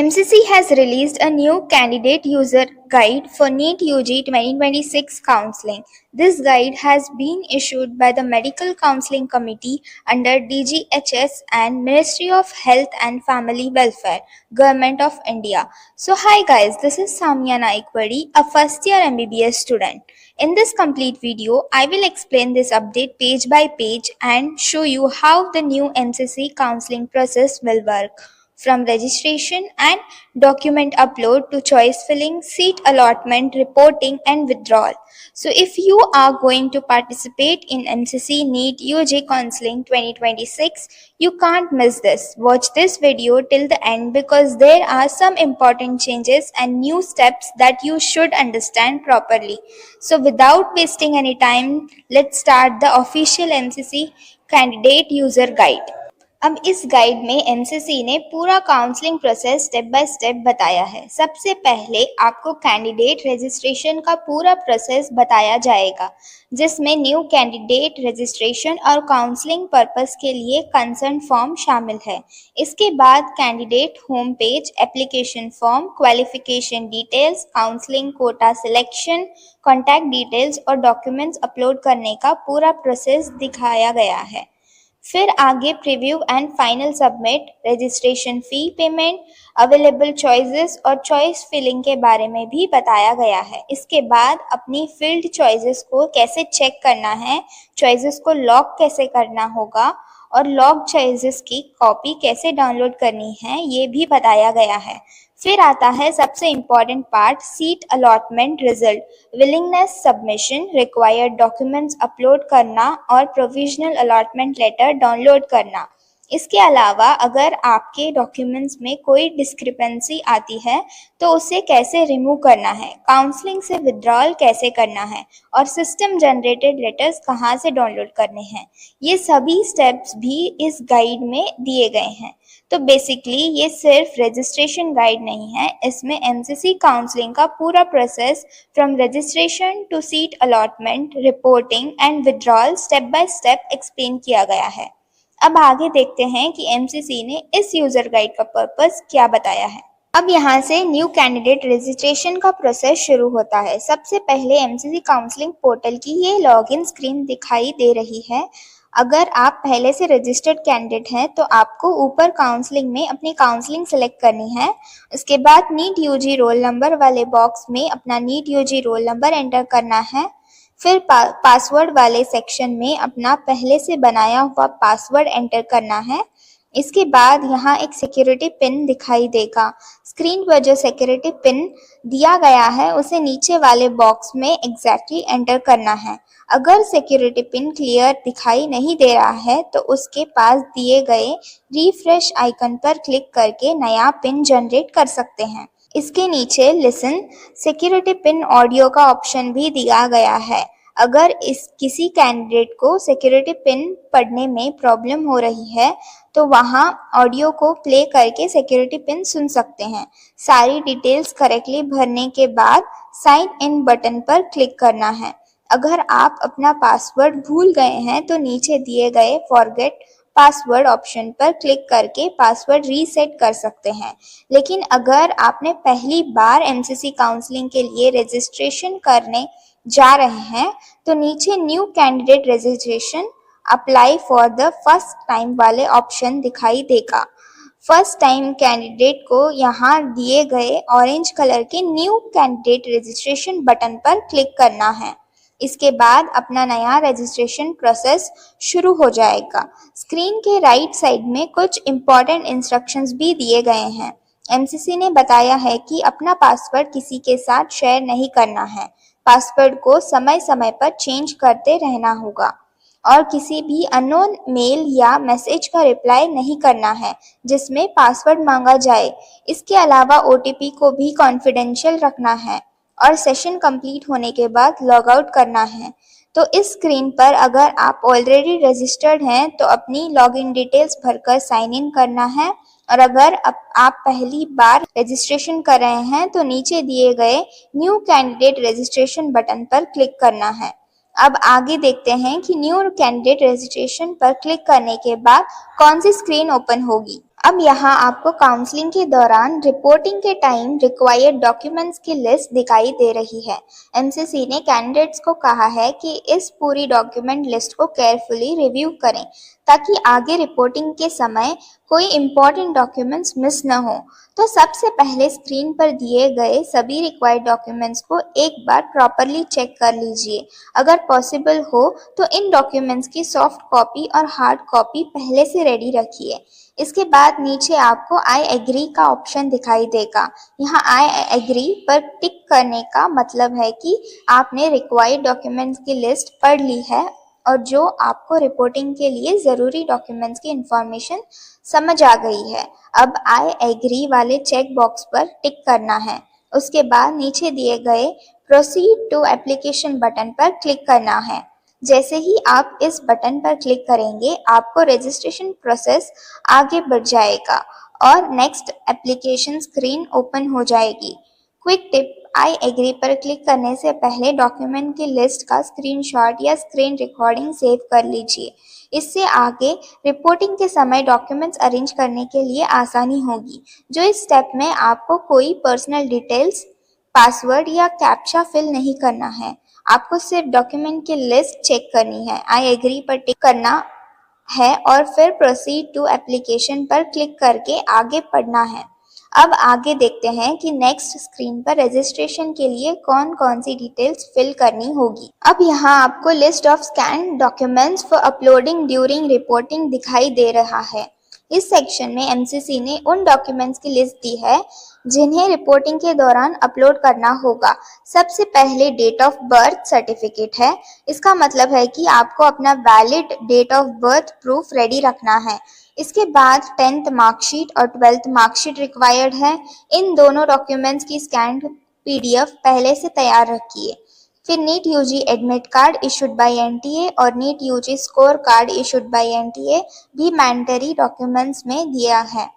MCC has released a new candidate user guide for NEET UG 2026 counseling. This guide has been issued by the Medical Counseling Committee under DGHS and Ministry of Health and Family Welfare, Government of India. So hi guys, this is Samya Naikwadi, a first year MBBS student. In this complete video, I will explain this update page by page and show you how the new MCC counseling process will work, from registration and document upload to choice filling, seat allotment, reporting, and withdrawal. So, if you are going to participate in MCC NEET UG Counseling 2026, you can't miss this. Watch this video till the end because there are some important changes and new steps that you should understand properly. So, without wasting any time, let's start the official MCC candidate user guide. अब इस guide में MCC ने पूरा counselling process step by step बताया है। सबसे पहले आपको कैंडिडेट रजिस्ट्रेशन का पूरा प्रोसेस बताया जाएगा, जिसमें न्यू कैंडिडेट रजिस्ट्रेशन और काउंसलिंग पर्पस के लिए कंसर्न फॉर्म शामिल है। इसके बाद candidate home page, application form, qualification details, counselling quota selection, contact details और डॉक्यूमेंट्स अपलोड करने का पूरा प्रोसेस दिखाया गया है। फिर आगे preview and final submit, registration fee payment, available choices और चॉइस फिलिंग के बारे में भी बताया गया है। इसके बाद अपनी फील्ड चॉइसेस को कैसे चेक करना है, चॉइसेस को लॉक कैसे करना होगा और लॉक चॉइसेस की कॉपी कैसे डाउनलोड करनी है, ये भी बताया गया है। फिर आता है सबसे important part, seat allotment result, willingness submission, required documents upload करना और प्रोविजनल अलॉटमेंट लेटर डाउनलोड करना। इसके अलावा अगर आपके डॉक्यूमेंट्स में कोई डिस्क्रिपेंसी आती है तो उसे कैसे रिमूव करना है, काउंसलिंग से विड्रॉल कैसे करना है और सिस्टम जनरेटेड लेटर्स कहाँ से डाउनलोड करने हैं, ये सभी स्टेप्स भी इस गाइड में दिए गए हैं। तो बेसिकली ये सिर्फ रजिस्ट्रेशन गाइड नहीं है, इसमें एमसीसी काउंसलिंग का पूरा process from registration to seat allotment, reporting and withdrawal step by step explain किया गया है। अब आगे देखते हैं कि एमसीसी ने इस यूजर गाइड का पर्पस क्या बताया है। अब यहाँ से न्यू कैंडिडेट रजिस्ट्रेशन का प्रोसेस शुरू होता है। सबसे पहले एमसीसी काउंसलिंग पोर्टल की ये लॉगिन स्क्रीन दिखाई दे रही है। अगर आप पहले से रजिस्टर्ड कैंडिडेट हैं तो आपको ऊपर काउंसलिंग में अपनी काउंसलिंग सेलेक्ट करनी है। उसके बाद नीट यूजी रोल नंबर वाले बॉक्स में अपना NEET UG roll number enter करना है। फिर पासवर्ड वाले सेक्शन में अपना पहले से बनाया हुआ पासवर्ड एंटर करना है। इसके बाद यहाँ एक सिक्योरिटी पिन दिखाई देगा। स्क्रीन पर जो सिक्योरिटी पिन दिया गया है उसे नीचे वाले बॉक्स में एग्जैक्टली एंटर करना है। अगर सिक्योरिटी पिन क्लियर दिखाई नहीं दे रहा है तो उसके पास दिए गए रिफ्रेश आइकन पर क्लिक करके नया पिन जनरेट कर सकते हैं। इसके नीचे लिसन सिक्योरिटी पिन ऑडियो का ऑप्शन भी दिया गया है। अगर किसी कैंडिडेट को सिक्योरिटी पिन पढ़ने में प्रॉब्लम हो रही है तो वहाँ ऑडियो को प्ले करके सिक्योरिटी पिन सुन सकते हैं। सारी डिटेल्स करेक्टली भरने के बाद साइन इन बटन पर क्लिक करना है। अगर आप अपना पासवर्ड भूल गए हैं तो नीचे दिए गए फॉरगेट पासवर्ड ऑप्शन पर क्लिक करके पासवर्ड रीसेट कर सकते हैं। लेकिन अगर आपने पहली बार एमसीसी काउंसलिंग के लिए रजिस्ट्रेशन करने जा रहे हैं तो नीचे new candidate registration apply for the first time वाले ऑप्शन दिखाई देगा। फर्स्ट टाइम कैंडिडेट को यहाँ दिए गए ऑरेंज कलर के न्यू कैंडिडेट रजिस्ट्रेशन बटन पर क्लिक करना है। इसके बाद अपना नया रजिस्ट्रेशन प्रोसेस शुरू हो जाएगा। स्क्रीन के राइट साइड में कुछ इम्पॉर्टेंट इंस्ट्रक्शंस भी दिए गए हैं। एमसीसी ने बताया है कि अपना पासवर्ड किसी के साथ शेयर नहीं करना है। पासवर्ड को समय समय पर चेंज करते रहना होगा और किसी भी अननोन मेल या मैसेज का रिप्लाई नहीं करना है जिसमें पासवर्ड मांगा जाए। इसके अलावा ओटीपी को भी कॉन्फिडेंशियल रखना है और सेशन कंप्लीट होने के बाद लॉग आउट करना है। तो इस स्क्रीन पर अगर आप ऑलरेडी रजिस्टर्ड हैं तो अपनी लॉगिन डिटेल्स भरकर साइन इन करना है और अगर आप पहली बार रजिस्ट्रेशन कर रहे हैं तो नीचे दिए गए न्यू कैंडिडेट रजिस्ट्रेशन बटन पर क्लिक करना है। अब आगे देखते हैं कि न्यू कैंडिडेट रजिस्ट्रेशन पर क्लिक करने के बाद कौन सी स्क्रीन ओपन होगी। अब यहाँ आपको काउंसलिंग के दौरान रिपोर्टिंग के टाइम रिक्वायर्ड डॉक्यूमेंट्स की लिस्ट दिखाई दे रही है। एमसीसी ने कैंडिडेट्स को कहा है कि इस पूरी डॉक्यूमेंट लिस्ट को केयरफुली रिव्यू करें ताकि आगे रिपोर्टिंग के समय कोई इम्पोर्टेंट डॉक्यूमेंट्स मिस न हो। तो सबसे पहले स्क्रीन पर दिए गए सभी रिक्वायर्ड डॉक्यूमेंट्स को एक बार प्रॉपरली चेक कर लीजिए। अगर पॉसिबल हो तो इन डॉक्यूमेंट्स की सॉफ्ट कॉपी और हार्ड कॉपी पहले से रेडी रखिए। इसके बाद नीचे आपको आई एग्री का ऑप्शन दिखाई देगा। यहाँ आई एग्री पर टिक करने का मतलब है कि आपने रिक्वायर्ड डॉक्यूमेंट्स की लिस्ट पढ़ ली है और जो आपको रिपोर्टिंग के लिए ज़रूरी डॉक्यूमेंट्स की इंफॉर्मेशन समझ आ गई है। अब आई एग्री वाले चेक बॉक्स पर टिक करना है। उसके बाद नीचे दिए गए प्रोसीड टू एप्लीकेशन बटन पर क्लिक करना है। जैसे ही आप इस बटन पर क्लिक करेंगे आपको रजिस्ट्रेशन प्रोसेस आगे बढ़ जाएगा और नेक्स्ट एप्लीकेशन स्क्रीन ओपन हो जाएगी। क्विक टिप, आई एग्री पर क्लिक करने से पहले डॉक्यूमेंट की लिस्ट का स्क्रीनशॉट या स्क्रीन रिकॉर्डिंग सेव कर लीजिए। इससे आगे रिपोर्टिंग के समय डॉक्यूमेंट्स अरेंज करने के लिए आसानी होगी। जो इस स्टेप में आपको कोई पर्सनल डिटेल्स, पासवर्ड या कैप्चा फिल नहीं करना है। आपको सिर्फ डॉक्यूमेंट की लिस्ट चेक करनी है, आई एग्री पर टिक करना है और फिर प्रोसीड टू एप्लीकेशन पर क्लिक करके आगे बढ़ना है। अब आगे देखते हैं कि नेक्स्ट स्क्रीन पर रजिस्ट्रेशन के लिए कौन कौन सी डिटेल्स फिल करनी होगी। अब यहाँ आपको list of scan documents for uploading during reporting दिखाई दे रहा है। इस सेक्शन में एमसीसी ने उन डॉक्यूमेंट्स की लिस्ट दी है जिन्हें रिपोर्टिंग के दौरान अपलोड करना होगा। सबसे पहले डेट ऑफ बर्थ सर्टिफिकेट है। इसका मतलब है कि आपको अपना valid date of birth proof ready रखना है। इसके बाद 10th मार्कशीट और 12th मार्कशीट रिक्वायर्ड है। इन दोनों डॉक्यूमेंट्स की स्कैन्ड पीडीएफ पहले से तैयार रखिए। फिर NEET UG admit card issued by NTA और NEET UG score card issued by NTA भी मैंडेटरी डॉक्यूमेंट्स में दिया है।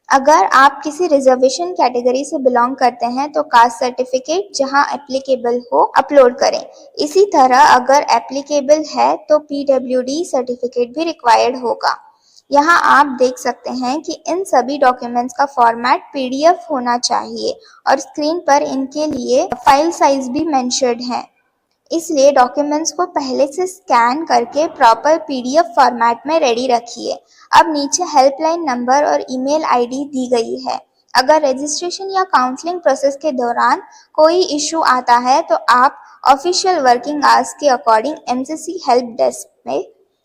अगर आप किसी रिजर्वेशन कैटेगरी से बिलोंग करते हैं तो कास्ट सर्टिफिकेट जहां एप्लीकेबल हो अपलोड करें। इसी तरह अगर एप्लीकेबल है तो पीडब्ल्यूडी सर्टिफिकेट भी रिक्वायर्ड होगा। यहाँ आप देख सकते हैं कि इन सभी डॉक्यूमेंट्स का फॉर्मेट पीडीएफ होना चाहिए और स्क्रीन पर इनके लिए फाइल साइज भी मेंशन्ड है। इसलिए डॉक्यूमेंट्स को पहले से स्कैन करके प्रॉपर पीडीएफ फॉर्मेट में रेडी रखिए। अब नीचे हेल्पलाइन नंबर और ईमेल आईडी दी गई है। अगर रजिस्ट्रेशन या काउंसलिंग प्रोसेस के दौरान कोई इशू आता है तो आप ऑफिशियल वर्किंग आवर्स के अकॉर्डिंग एमसीसी हेल्प डेस्क में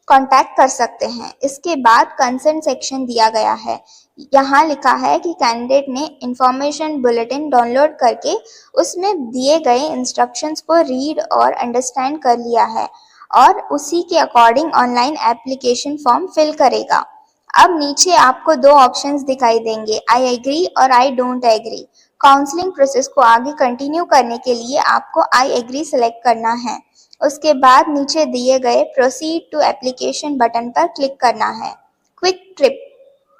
कांटेक्ट कर सकते हैं। इसके बाद कंसर्न सेक्शन दिया गया है। यहाँ लिखा है कि कैंडिडेट ने इंफॉर्मेशन बुलेटिन डाउनलोड करके उसमें दिए गए इंस्ट्रक्शंस को रीड और अंडरस्टैंड कर लिया है और उसी के according online application form fill करेगा। अब नीचे आपको दो ऑप्शंस दिखाई देंगे, आई एग्री और I don't agree. Counselling process को आगे कंटिन्यू करने के लिए आपको आई एग्री सेलेक्ट करना है। उसके बाद नीचे दिए गए प्रोसीड टू एप्लीकेशन बटन पर क्लिक करना है। Quick tip,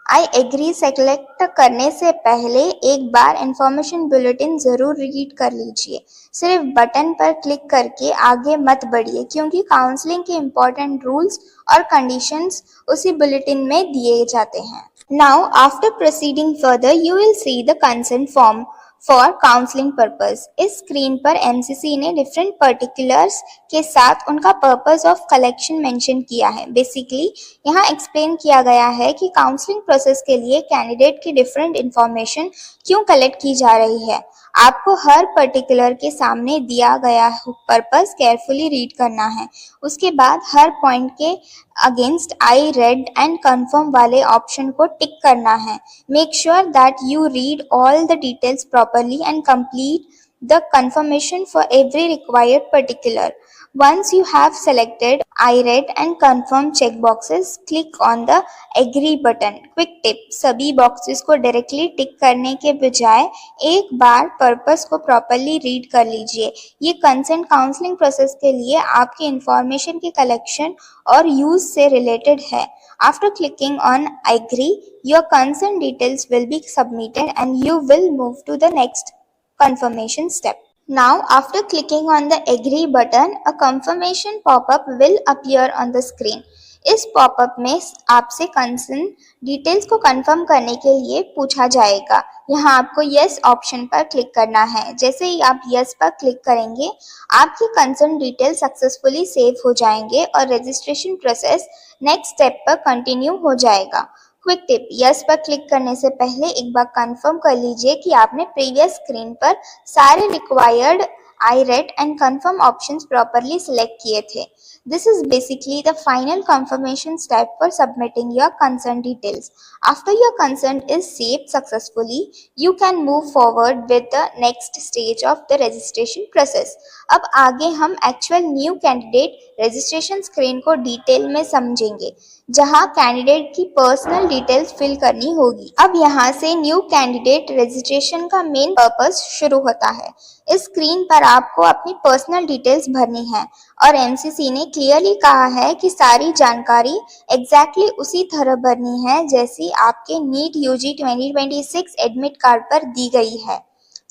I agree select करने से पहले एक बार इंफॉर्मेशन बुलेटिन जरूर रीड कर लीजिए। सिर्फ बटन पर क्लिक करके आगे मत बढ़िए क्योंकि काउंसलिंग के इम्पोर्टेंट रूल्स और कंडीशंस उसी बुलेटिन में दिए जाते हैं। Now after proceeding further you will see the consent form for counselling purpose. इस स्क्रीन पर एमसीसी ने डिफरेंट पर्टिकुलर्स के साथ उनका पर्पस ऑफ कलेक्शन मेंशन किया है। बेसिकली यहाँ एक्सप्लेन किया गया है कि काउंसलिंग प्रोसेस के लिए कैंडिडेट की डिफरेंट इंफॉर्मेशन क्यों कलेक्ट की जा रही है। आपको हर पर्टिकुलर के सामने दिया गया पर्पस केयरफुली रीड करना है। उसके बाद हर पॉइंट के against I read and confirm वाले ऑप्शन को टिक करना है। Make sure that you read all the details properly and complete the confirmation for every required particular. Once you have selected I read and confirm checkboxes, click on the agree button. Quick tip, सभी boxes को directly tick करने के बजाय एक बार purpose को properly read कर लीजिए। ये कंसेंट काउंसलिंग प्रोसेस के लिए आपके इंफॉर्मेशन की कलेक्शन और यूज से रिलेटेड है। After clicking on agree, your consent details will be submitted and you will move to the next confirmation step. Now, after clicking on the agree button, a confirmation pop-up will appear on the screen. इस popup में आपसे concern details को confirm करने के लिए पूछा जाएगा। यहाँ आपको यस ऑप्शन पर क्लिक करना है। जैसे ही आप यस पर क्लिक करेंगे, आपके कंसर्न डिटेल सक्सेसफुली सेव हो जाएंगे और रजिस्ट्रेशन प्रोसेस नेक्स्ट स्टेप पर कंटिन्यू हो जाएगा। क्विक टिप, यस पर क्लिक करने से पहले एक बार कंफर्म कर लीजिए कि आपने प्रीवियस स्क्रीन पर सारे required I read and confirm options properly select किए थे। This is basically the final confirmation step for submitting your consent details. After your consent is saved successfully, you can move forward with the next stage of the registration process. अब आगे हम actual new candidate registration screen को detail में समझेंगे, जहां candidate की personal details fill करनी होगी। अब यहाँ से न्यू कैंडिडेट रजिस्ट्रेशन का मेन पर्पस शुरू होता है। इस स्क्रीन पर आपको अपनी पर्सनल डिटेल्स भरनी है और एमसीसी ने क्लियरली कहा है कि सारी जानकारी एग्जैक्टली उसी तरह भरनी है जैसी आपके नीट यूजी 2026 एडमिट कार्ड पर दी गई है।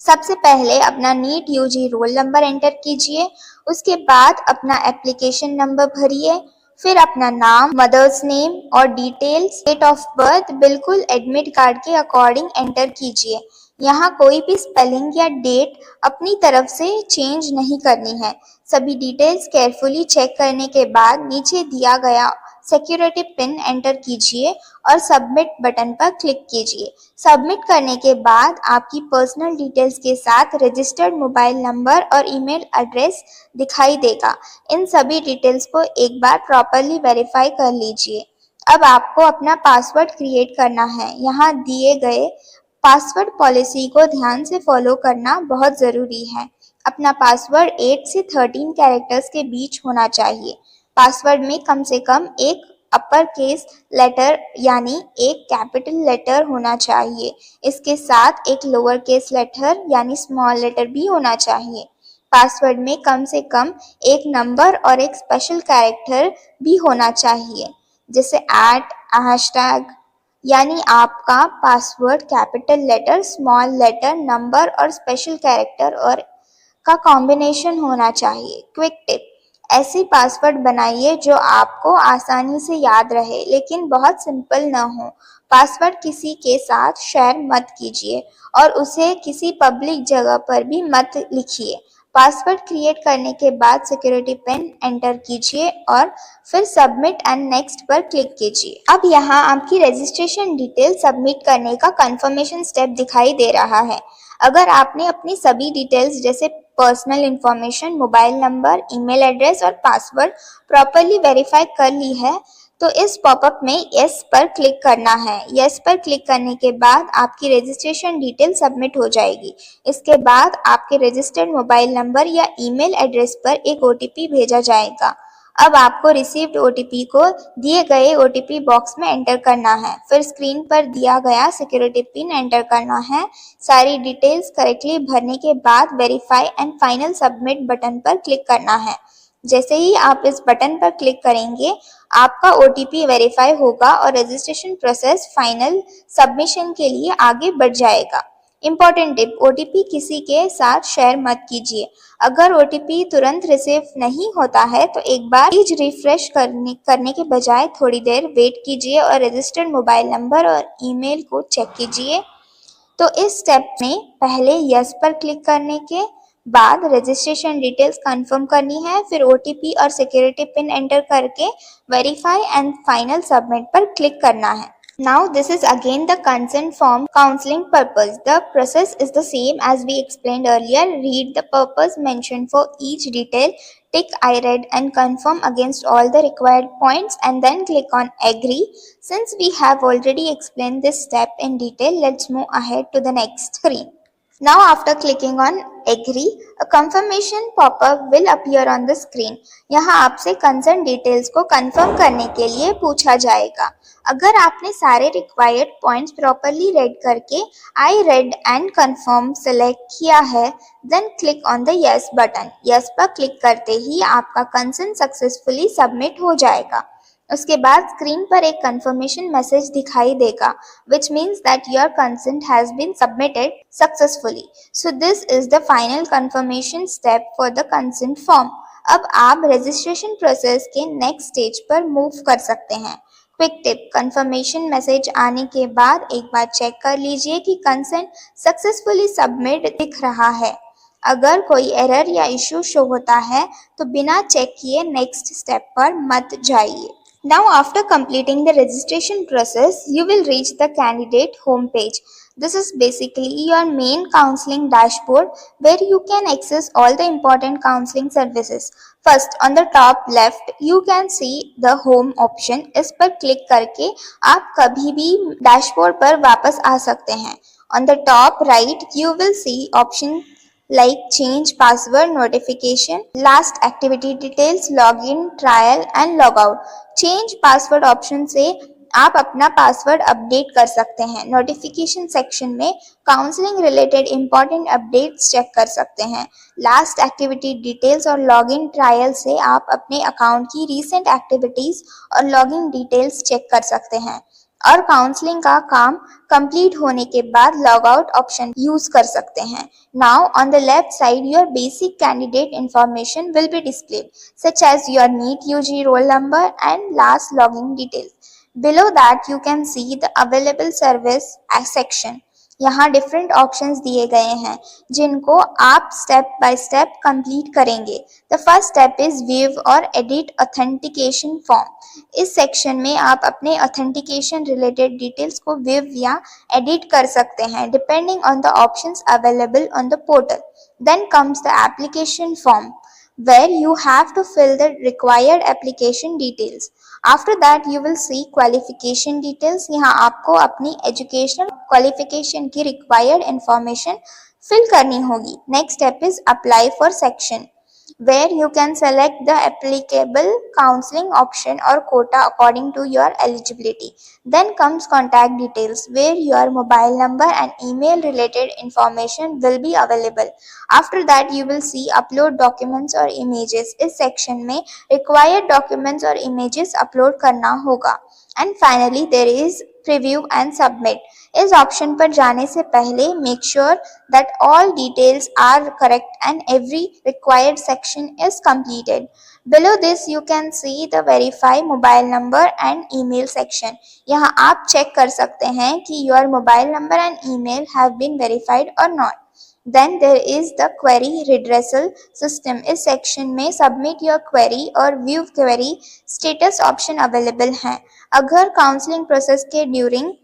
सबसे पहले अपना NEET UG roll number enter कीजिए, उसके बाद अपना एप्लीकेशन नंबर भरिए, फिर अपना नाम, मदर्स नेम और डिटेल्स, डेट ऑफ बर्थ बिल्कुल एडमिट कार्ड के अकॉर्डिंग एंटर कीजिए। यहाँ कोई भी स्पेलिंग या डेट अपनी तरफ से चेंज नहीं करनी है। सभी डिटेल्स केयरफुली चेक करने के बाद नीचे दिया गया सिक्योरिटी पिन एंटर कीजिए और सबमिट बटन पर क्लिक कीजिए। सबमिट करने के बाद आपकी पर्सनल डिटेल्स के साथ रजिस्टर्ड मोबाइल नंबर और ईमेल एड्रेस दिखाई देगा। इन सभी डिटेल्स को एक बार प्रॉपरली वेरीफाई कर लीजिए। अब आपको अपना पासवर्ड क्रिएट करना है। यहाँ दिए गए पासवर्ड पॉलिसी को ध्यान से फॉलो करना बहुत ज़रूरी है। अपना पासवर्ड 8 से 13 कैरेक्टर्स के बीच होना चाहिए। पासवर्ड में कम से कम एक अपर केस लेटर यानी एक कैपिटल लेटर होना चाहिए। इसके साथ एक लोअर केस लेटर यानी स्मॉल लेटर भी होना चाहिए। पासवर्ड में कम से कम एक नंबर और एक स्पेशल कैरेक्टर भी होना चाहिए, जैसे हैशटैग, यानी आपका password capital letter, small letter, number और स्पेशल कैरेक्टर और का कॉम्बिनेशन होना चाहिए। क्विक टिप, ऐसी पासवर्ड बनाइए जो आपको आसानी से याद रहे लेकिन बहुत सिंपल न हो। पासवर्ड किसी के साथ शेयर मत कीजिए और उसे किसी पब्लिक जगह पर भी मत लिखिए। पासवर्ड क्रिएट करने के बाद सिक्योरिटी पिन एंटर कीजिए और फिर सबमिट एंड नेक्स्ट पर क्लिक कीजिए। अब यहाँ आपकी रजिस्ट्रेशन डिटेल सबमिट करने का कंफर्मेशन स्टेप दिखाई दे रहा है। अगर आपने अपनी सभी डिटेल्स जैसे personal information, mobile number, email address और पासवर्ड प्रॉपरली वेरीफाई कर ली है तो इस पॉपअप में यस पर क्लिक करना है। यस पर क्लिक करने के बाद आपकी रजिस्ट्रेशन डिटेल सबमिट हो जाएगी। इसके बाद आपके रजिस्टर्ड मोबाइल नंबर या ईमेल एड्रेस पर एक ओटीपी भेजा जाएगा। अब आपको रिसीव्ड ओटीपी को दिए गए ओटीपी बॉक्स में एंटर करना है। फिर स्क्रीन पर दिया गया सिक्योरिटी पिन एंटर करना है। सारी डिटेल्स करेक्टली भरने के बाद verify and final submit button पर क्लिक करना है। जैसे ही आप इस बटन पर क्लिक करेंगे, आपका ओटीपी वेरीफाई होगा और रजिस्ट्रेशन प्रोसेस फाइनल सबमिशन के लिए आगे बढ़ जाएगा। इम्पोर्टेंट टिप, ओटीपी किसी के साथ शेयर मत कीजिए। अगर ओटीपी तुरंत रिसीव नहीं होता है तो एक बार पेज रिफ्रेश करने के बजाय थोड़ी देर वेट कीजिए और रजिस्टर्ड मोबाइल नंबर और ईमेल को चेक कीजिए। तो इस स्टेप में पहले यस पर क्लिक करने के बाद रजिस्ट्रेशन डिटेल्स कंफर्म करनी है, फिर ओटीपी और सिक्योरिटी पिन एंटर करके वेरीफाई एंड फाइनल सबमिट पर क्लिक करना है। Now this is again the consent form counseling purpose. The process is the same as we explained earlier. Read the purpose mentioned for each detail, tick I read and confirm against all the required points and then click on agree. Since we have already explained this step in detail, let's move ahead to the next screen. Now after clicking on agree, a confirmation pop-up will appear on the screen. यहाँ आपसे consent details को confirm करने के लिए पूछा जाएगा। अगर आपने सारे required points properly read करके I read and confirm select किया है, then click on the yes button. Yes पर click करते ही आपका consent successfully submit हो जाएगा। उसके बाद स्क्रीन पर एक कंफर्मेशन मैसेज दिखाई देगा which means that your consent has been submitted successfully. So this is the final confirmation step for the consent form. अब आप रजिस्ट्रेशन प्रोसेस के नेक्स्ट स्टेज पर मूव कर सकते हैं। क्विक टिप, कंफर्मेशन मैसेज आने के बाद एक बार चेक कर लीजिए कि कंसेंट सक्सेसफुली सबमिट दिख रहा है। अगर कोई एरर या इशू शो होता है तो बिना चेक किए नेक्स्ट स्टेप पर मत जाइए। Now, after completing the registration process, you will reach the candidate homepage. This is basically your main counseling dashboard where you can access all the important counseling services. First, on the top left, you can see the home option. इस पर click करके आप कभी भी dashboard पर वापस आ सकते हैं। On the top right, you will see option like change password, notification, last activity details, login, trial and logout. Change password option से आप अपना पासवर्ड अपडेट कर सकते हैं। नोटिफिकेशन सेक्शन में counselling related important updates check कर सकते हैं। लास्ट एक्टिविटी डिटेल्स और लॉगिन ट्रायल से आप अपने अकाउंट की रीसेंट एक्टिविटीज और लॉगिन डिटेल्स चेक कर सकते हैं और काउंसलिंग का काम कंप्लीट होने के बाद लॉग आउट ऑप्शन यूज कर सकते हैं। Now on the left side your basic candidate information will be displayed such as your NEET UG roll number and last login details. Below that you can see the available service section. यहाँ different options दिए गए हैं जिनको आप step by step complete करेंगे। The first step is view और edit authentication form. इस section में आप अपने ऑथेंटिकेशन रिलेटेड डिटेल्स को व्यू या एडिट कर सकते हैं depending on the options available on the portal. Then comes the application form where you have to fill the required application details. After that you will see qualification details. यहाँ आपको अपनी educational qualification की required information fill करनी होगी. Next step is apply for section where you can select the applicable counseling option or quota according to your eligibility. Then comes contact details where your mobile number and email related information will be available. After that you will see upload documents or images. इस section में required documents और images upload करना होगा. And finally there is preview and submit. इस option पर जाने से पहले make sure that all details are correct and every required section is completed. Below this you can see the verify mobile number and email section. यहाँ आप check कर सकते हैं कि your mobile number and email have been verified or not. Then there is the query redressal system. इस section में submit your query और view query status option available हैं। अगर counseling process के during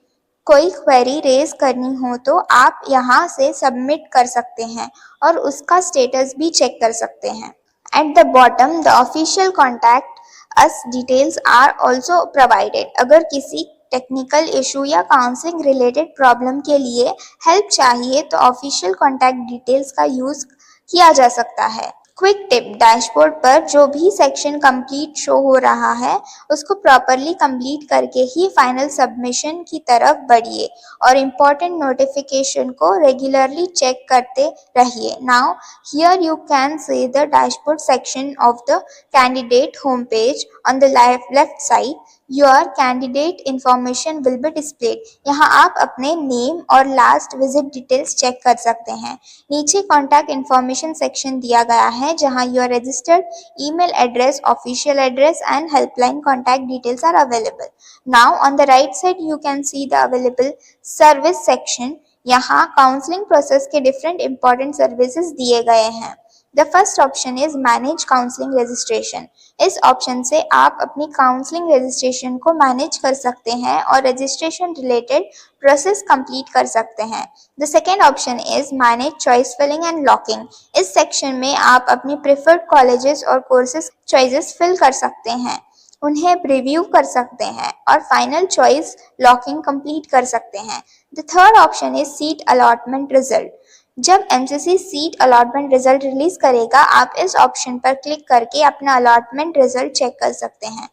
कोई क्वेरी रेज करनी हो तो आप यहाँ से सबमिट कर सकते हैं और उसका स्टेटस भी चेक कर सकते हैं। At the bottom the official contact us details are also provided. अगर किसी टेक्निकल इशू या काउंसलिंग रिलेटेड प्रॉब्लम के लिए हेल्प चाहिए तो ऑफिशियल कॉन्टैक्ट डिटेल्स का यूज किया जा सकता है। क्विक टिप, डैशबोर्ड पर जो भी सेक्शन कंप्लीट शो हो रहा है उसको प्रॉपरली कंप्लीट करके ही फाइनल सबमिशन की तरफ बढ़िए और इम्पोर्टेंट नोटिफिकेशन को रेगुलरली चेक करते रहिए। Now here you can see the dashboard section of the candidate home page. On the left side your candidate information will be displayed. यहाँ आप अपने नेम और लास्ट विजिट डिटेल्स चेक कर सकते हैं। नीचे कॉन्टैक्ट इन्फॉर्मेशन सेक्शन दिया गया है जहाँ your registered email address, official address and helpline contact details are available. Now on the right side you can see the available service section. यहाँ counselling process के डिफरेंट इंपॉर्टेंट सर्विसेज दिए गए हैं। The first option is manage counselling registration. इस option से आप अपनी counselling registration को मैनेज कर सकते हैं और रजिस्ट्रेशन रिलेटेड प्रोसेस कंप्लीट कर सकते हैं। The second option is manage choice filling and locking. इस सेक्शन में आप अपनी प्रेफर्ड कॉलेजेस और कोर्सेज चॉइसेस फिल कर सकते हैं, उन्हें प्रीव्यू कर सकते हैं और फाइनल चॉइस लॉकिंग कंप्लीट कर सकते हैं। The third option is seat allotment result. जब MCC seat allotment result release करेगा आप इस ऑप्शन पर क्लिक करके अपना अलॉटमेंट रिजल्ट चेक कर सकते हैं।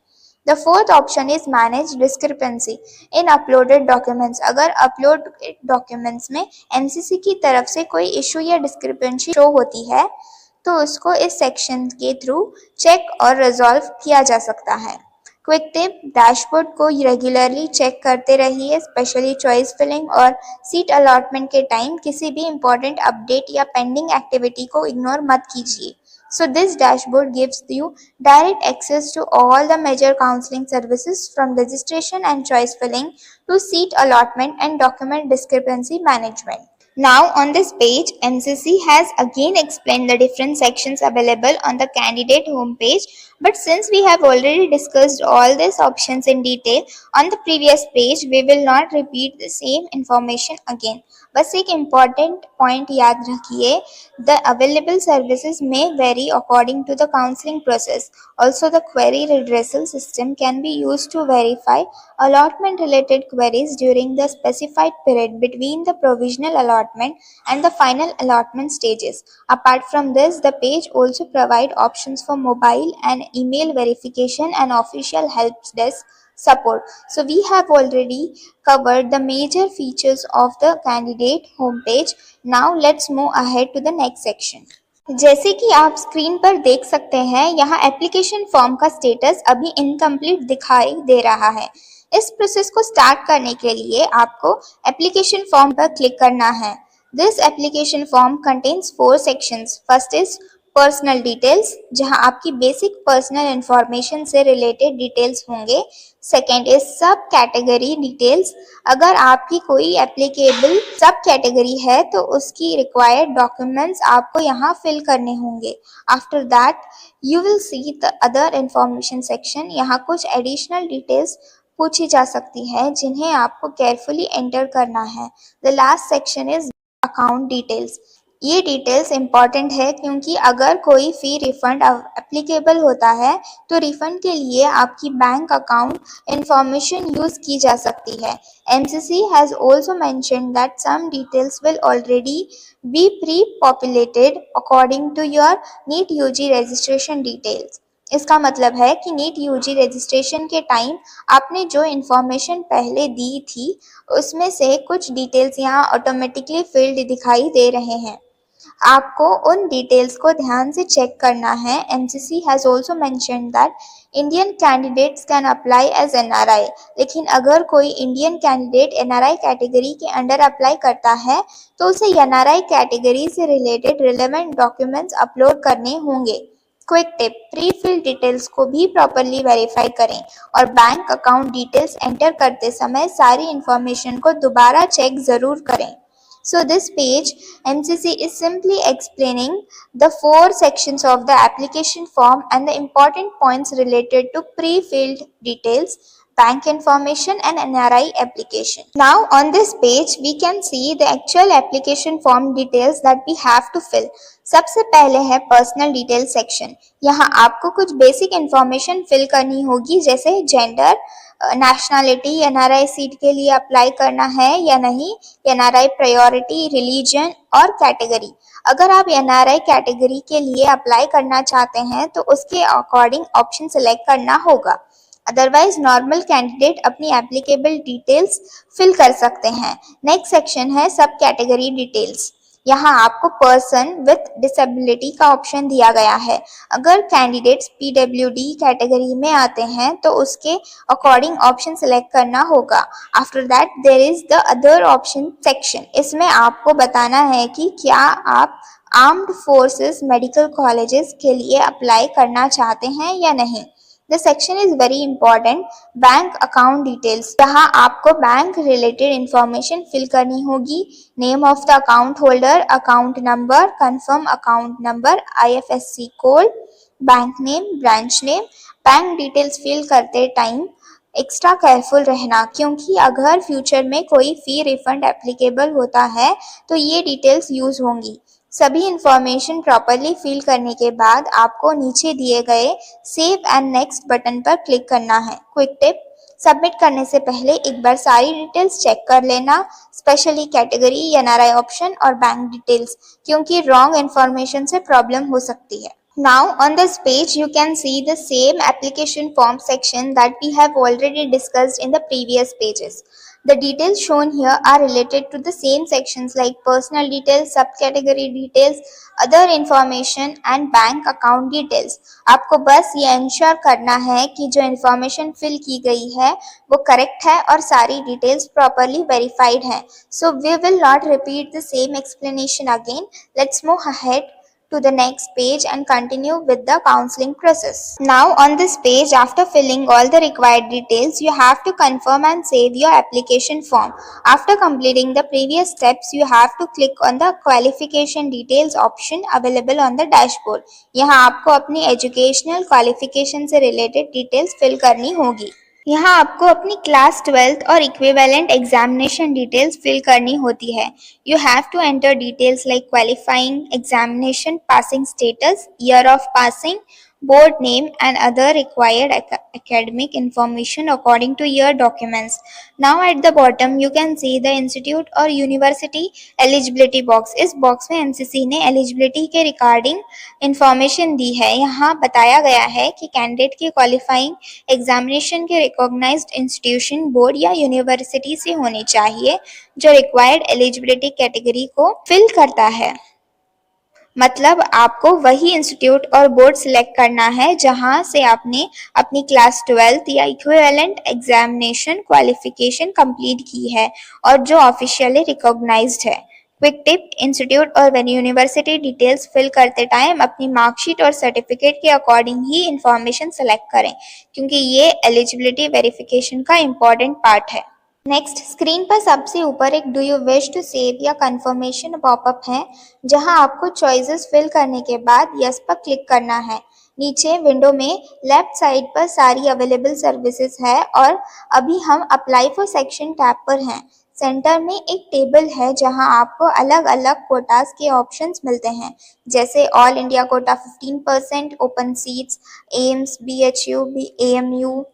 The fourth option is manage discrepancy in uploaded documents. अगर अपलोड डॉक्यूमेंट्स में एमसीसी की तरफ से कोई इशू या डिस्क्रिपेंसी शो होती है तो उसको इस सेक्शन के थ्रू चेक और रिजॉल्व किया जा सकता है। क्विक टिप, डैशबोर्ड को रेगुलरली चेक करते रहिए, स्पेशली चॉइस फिलिंग और सीट अलॉटमेंट के टाइम किसी भी इम्पोर्टेंट अपडेट या पेंडिंग एक्टिविटी को इग्नोर मत कीजिए। So this dashboard gives you direct access to all the major counseling services from registration and choice filling to seat allotment and document discrepancy management. Now on this page, MCC has again explained the different sections available on the candidate homepage. But since we have already discussed all these options in detail on the previous page, we will not repeat the same information again. बस एक important point याद रखिए, the available services may vary according to the counseling process. Also, the query redressal system can be used to verify allotment related queries during the specified period between the provisional allotment and the final allotment stages. Apart from this, the page also provides options for mobile and email verification and official help desk support. So we have already covered the major features of the candidate homepage. Now let's move ahead to the next section. जैसे कि आप screen पर देख सकते हैं, यहाँ application form का status अभी इनकम्प्लीट दिखाई दे रहा है। इस प्रोसेस को स्टार्ट करने के लिए आपको एप्लीकेशन फॉर्म पर क्लिक करना है। This application form contains 4 sections. First is personal details, जहां आपकी बेसिक पर्सनल इंफॉर्मेशन से रिलेटेड डिटेल्स होंगे। सेकेंड इज सब कैटेगरी डिटेल्स, अगर आपकी कोई एप्लीकेबल सब कैटेगरी है तो उसकी रिक्वायर्ड डॉक्यूमेंट्स आपको यहाँ फिल करने होंगे। After that you will see the other information section. यहाँ कुछ एडिशनल डिटेल्स पूछी जा सकती है जिन्हें आपको केयरफुली एंटर करना है। The last section is account details. ये डिटेल्स इम्पॉर्टेंट है क्योंकि अगर कोई फी रिफंड एप्लीकेबल होता है तो रिफंड के लिए आपकी बैंक अकाउंट इंफॉर्मेशन यूज की जा सकती है। MCC has also mentioned that some details will already be pre-populated according to your NEET UG registration details. इसका मतलब है कि नीट यूजी रजिस्ट्रेशन के टाइम आपने जो इन्फॉर्मेशन पहले दी थी उसमें से कुछ डिटेल्स यहाँ ऑटोमेटिकली फिल्ड दिखाई दे रहे हैं। आपको उन डिटेल्स को ध्यान से चेक करना है। MCC has also mentioned that Indian candidates can apply as NRI, लेकिन अगर कोई इंडियन कैंडिडेट NRI कैटेगरी के अंडर अप्लाई करता है तो उसे NRI कैटेगरी से रिलेटेड रिलेवेंट डॉक्यूमेंट्स अपलोड करने होंगे। Quick tip, pre fill details को भी प्रॉपरली वेरीफाई करें और बैंक अकाउंट डिटेल्स एंटर करते समय सारी इंफॉर्मेशन को दोबारा चेक जरूर करें। So this page, MCC is simply explaining the 4 sections of the application form and the important points related to pre-filled details, bank information and NRI application. Now on this page, we can see the actual application form details that we have to fill. सबसे पहले है personal detail section. यहाँ आपको कुछ basic information fill करनी होगी, जैसे gender, nationality, NRI seat के लिए अप्लाई करना है या नहीं, NRI प्रायोरिटी, रिलीजन और कैटेगरी। अगर आप NRI कैटेगरी के लिए अप्लाई करना चाहते हैं तो उसके अकॉर्डिंग ऑप्शन सिलेक्ट करना होगा। अदरवाइज नॉर्मल कैंडिडेट अपनी एप्लीकेबल डिटेल्स फिल कर सकते हैं। नेक्स्ट सेक्शन है सब कैटेगरी डिटेल्स। यहाँ आपको पर्सन विथ डिसेबिलिटी का ऑप्शन दिया गया है। अगर कैंडिडेट्स PWD कैटेगरी में आते हैं तो उसके अकॉर्डिंग ऑप्शन सिलेक्ट करना होगा। After that there is the other option section. इसमें आपको बताना है कि क्या आप आर्म्ड फोर्सेस मेडिकल कॉलेजेस के लिए अप्लाई करना चाहते हैं या नहीं। The section is very important, bank account details. यहाँ आपको बैंक रिलेटेड इंफॉर्मेशन फिल करनी होगी। Name of the account holder, account number, confirm account number, IFSC code, bank name, branch name. Bank details fill करते time extra careful रहना, क्योंकि अगर future में कोई फी रिफंड एप्लीकेबल होता है तो ये डिटेल्स यूज होंगी। सभी इंफॉर्मेशन प्रॉपरली फिल करने के बाद आपको नीचे दिए गए सेव एंड नेक्स्ट बटन पर क्लिक करना है। क्विक टिप, सबमिट करने से पहले एक बार सारी डिटेल्स चेक कर लेना, स्पेशली कैटेगरी, NRI ऑप्शन और बैंक डिटेल्स, क्योंकि रॉन्ग इंफॉर्मेशन से प्रॉब्लम हो सकती है। Now on this page you can see the same application form section that we have already discussed in the previous pages. The details shown here are related to the same sections like personal details, subcategory details, other information and bank account details. आपको बस ये ensure करना है कि जो information fill की गई है वो करेक्ट है और सारी डिटेल्स प्रॉपरली वेरीफाइड है। So we will not repeat the same explanation again. Let's move ahead to the next page and continue with the counseling process. Now on this page, after filling all the required details, you have to confirm and save your application form. After completing the previous steps, you have to click on the qualification details option available on the dashboard. यहाँ आपको अपनी educational qualification से related details fill करनी होगी। यहाँ आपको अपनी class 12th और इक्विवेलेंट एग्जामिनेशन डिटेल्स फिल करनी होती है। You have to enter details like qualifying examination passing status, year of passing, board name and other required academic information according to your documents. Now at the bottom you can see the institute or university eligibility box. इस box में MCC ने eligibility के regarding information दी है। यहाँ बताया गया है कि कैंडिडेट की क्वालिफाइंग एग्जामिनेशन के रिकॉग्नाइज्ड इंस्टीट्यूशन, बोर्ड या यूनिवर्सिटी से होनी चाहिए जो रिक्वायर्ड एलिजिबिलिटी कैटेगरी को फिल करता है। मतलब आपको वही इंस्टीट्यूट और बोर्ड सिलेक्ट करना है जहां से आपने अपनी क्लास 12th या इक्विवेलेंट एग्जामिनेशन क्वालिफिकेशन कंप्लीट की है और जो ऑफिशियली रिकॉग्नाइज्ड है। क्विक टिप, इंस्टीट्यूट और यूनिवर्सिटी डिटेल्स फिल करते टाइम अपनी मार्कशीट और सर्टिफिकेट के अकॉर्डिंग ही इंफॉर्मेशन सेलेक्ट करें क्योंकि ये एलिजिबिलिटी वेरिफिकेशन का इम्पॉर्टेंट पार्ट है। नेक्स्ट, स्क्रीन पर सबसे ऊपर एक do you wish to save या कंफर्मेशन पॉपअप है जहां आपको चॉइसेस फिल करने के बाद यस पर क्लिक करना है। नीचे विंडो में लेफ्ट साइड पर सारी अवेलेबल सर्विसेज है और अभी हम अप्लाई फॉर सेक्शन टैब पर हैं। सेंटर में एक टेबल है जहां आपको अलग अलग कोटास के ऑप्शंस मिलते हैं जैसे all India quota 15%, open seats, AIIMS, BHU, AMU,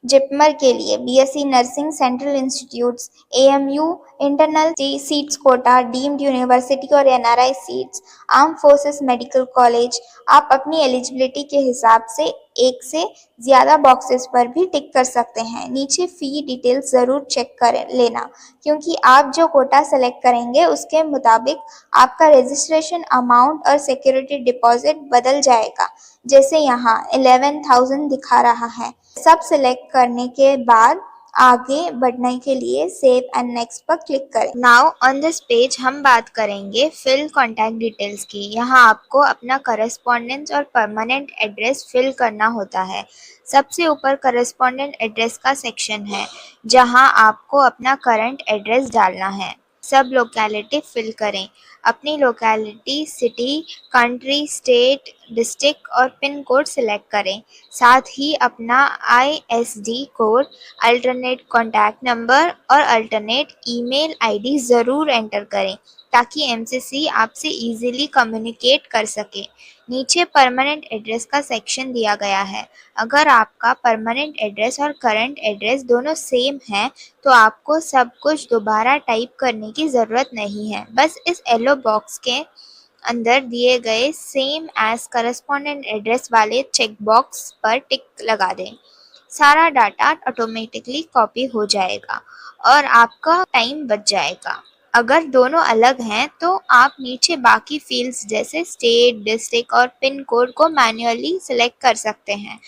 JIPMER के लिए BSc nursing central institutes, AMU internal seats quota, deemed university और NRI seats, armed forces medical college. आप अपनी एलिजिबिलिटी के हिसाब से एक से ज़्यादा बॉक्सेस पर भी टिक कर सकते हैं। नीचे फ़ी डिटेल्स ज़रूर चेक कर लेना क्योंकि आप जो कोटा सेलेक्ट करेंगे उसके मुताबिक आपका रजिस्ट्रेशन अमाउंट और सिक्योरिटी डिपॉजिट बदल जाएगा। जैसे यहाँ 11,000 दिखा रहा है। सब सिलेक्ट करने के बाद आगे बढ़ने के लिए सेव एंड नेक्स्ट पर क्लिक करें। नाउ ऑन दिस पेज हम बात करेंगे फिल कॉन्टैक्ट डिटेल्स की। यहाँ आपको अपना करस्पॉन्डेंस और परमानेंट एड्रेस फिल करना होता है। सबसे ऊपर करस्पॉन्डेंट एड्रेस का सेक्शन है जहाँ आपको अपना करंट एड्रेस डालना है। सब लोकेलिटी फिल करें। अपनी locality, city, country, state, district और पिन कोड सिलेक्ट करें। साथ ही अपना ISD code, alternate contact number और अल्टरनेट ईमेल आईडी ज़रूर एंटर करें ताकि एमसीसी आपसे इजीली कम्युनिकेट कर सके। नीचे परमानेंट एड्रेस का सेक्शन दिया गया है। अगर आपका परमानेंट एड्रेस और करंट एड्रेस दोनों सेम है तो आपको सब कुछ दोबारा टाइप करने की ज़रूरत नहीं है। बस इस येलो बॉक्स के अंदर दिए गए सेम एज करस्पॉन्डेंट एड्रेस वाले चेक बॉक्स पर टिक लगा दें। सारा डाटा ऑटोमेटिकली कॉपी हो जाएगा और आपका टाइम बच जाएगा। अगर दोनों अलग हैं तो आप नीचे बाकी फील्ड्स जैसे स्टेट, डिस्ट्रिक्ट और पिन कोड को मैन्युअली सिलेक्ट कर सकते हैं।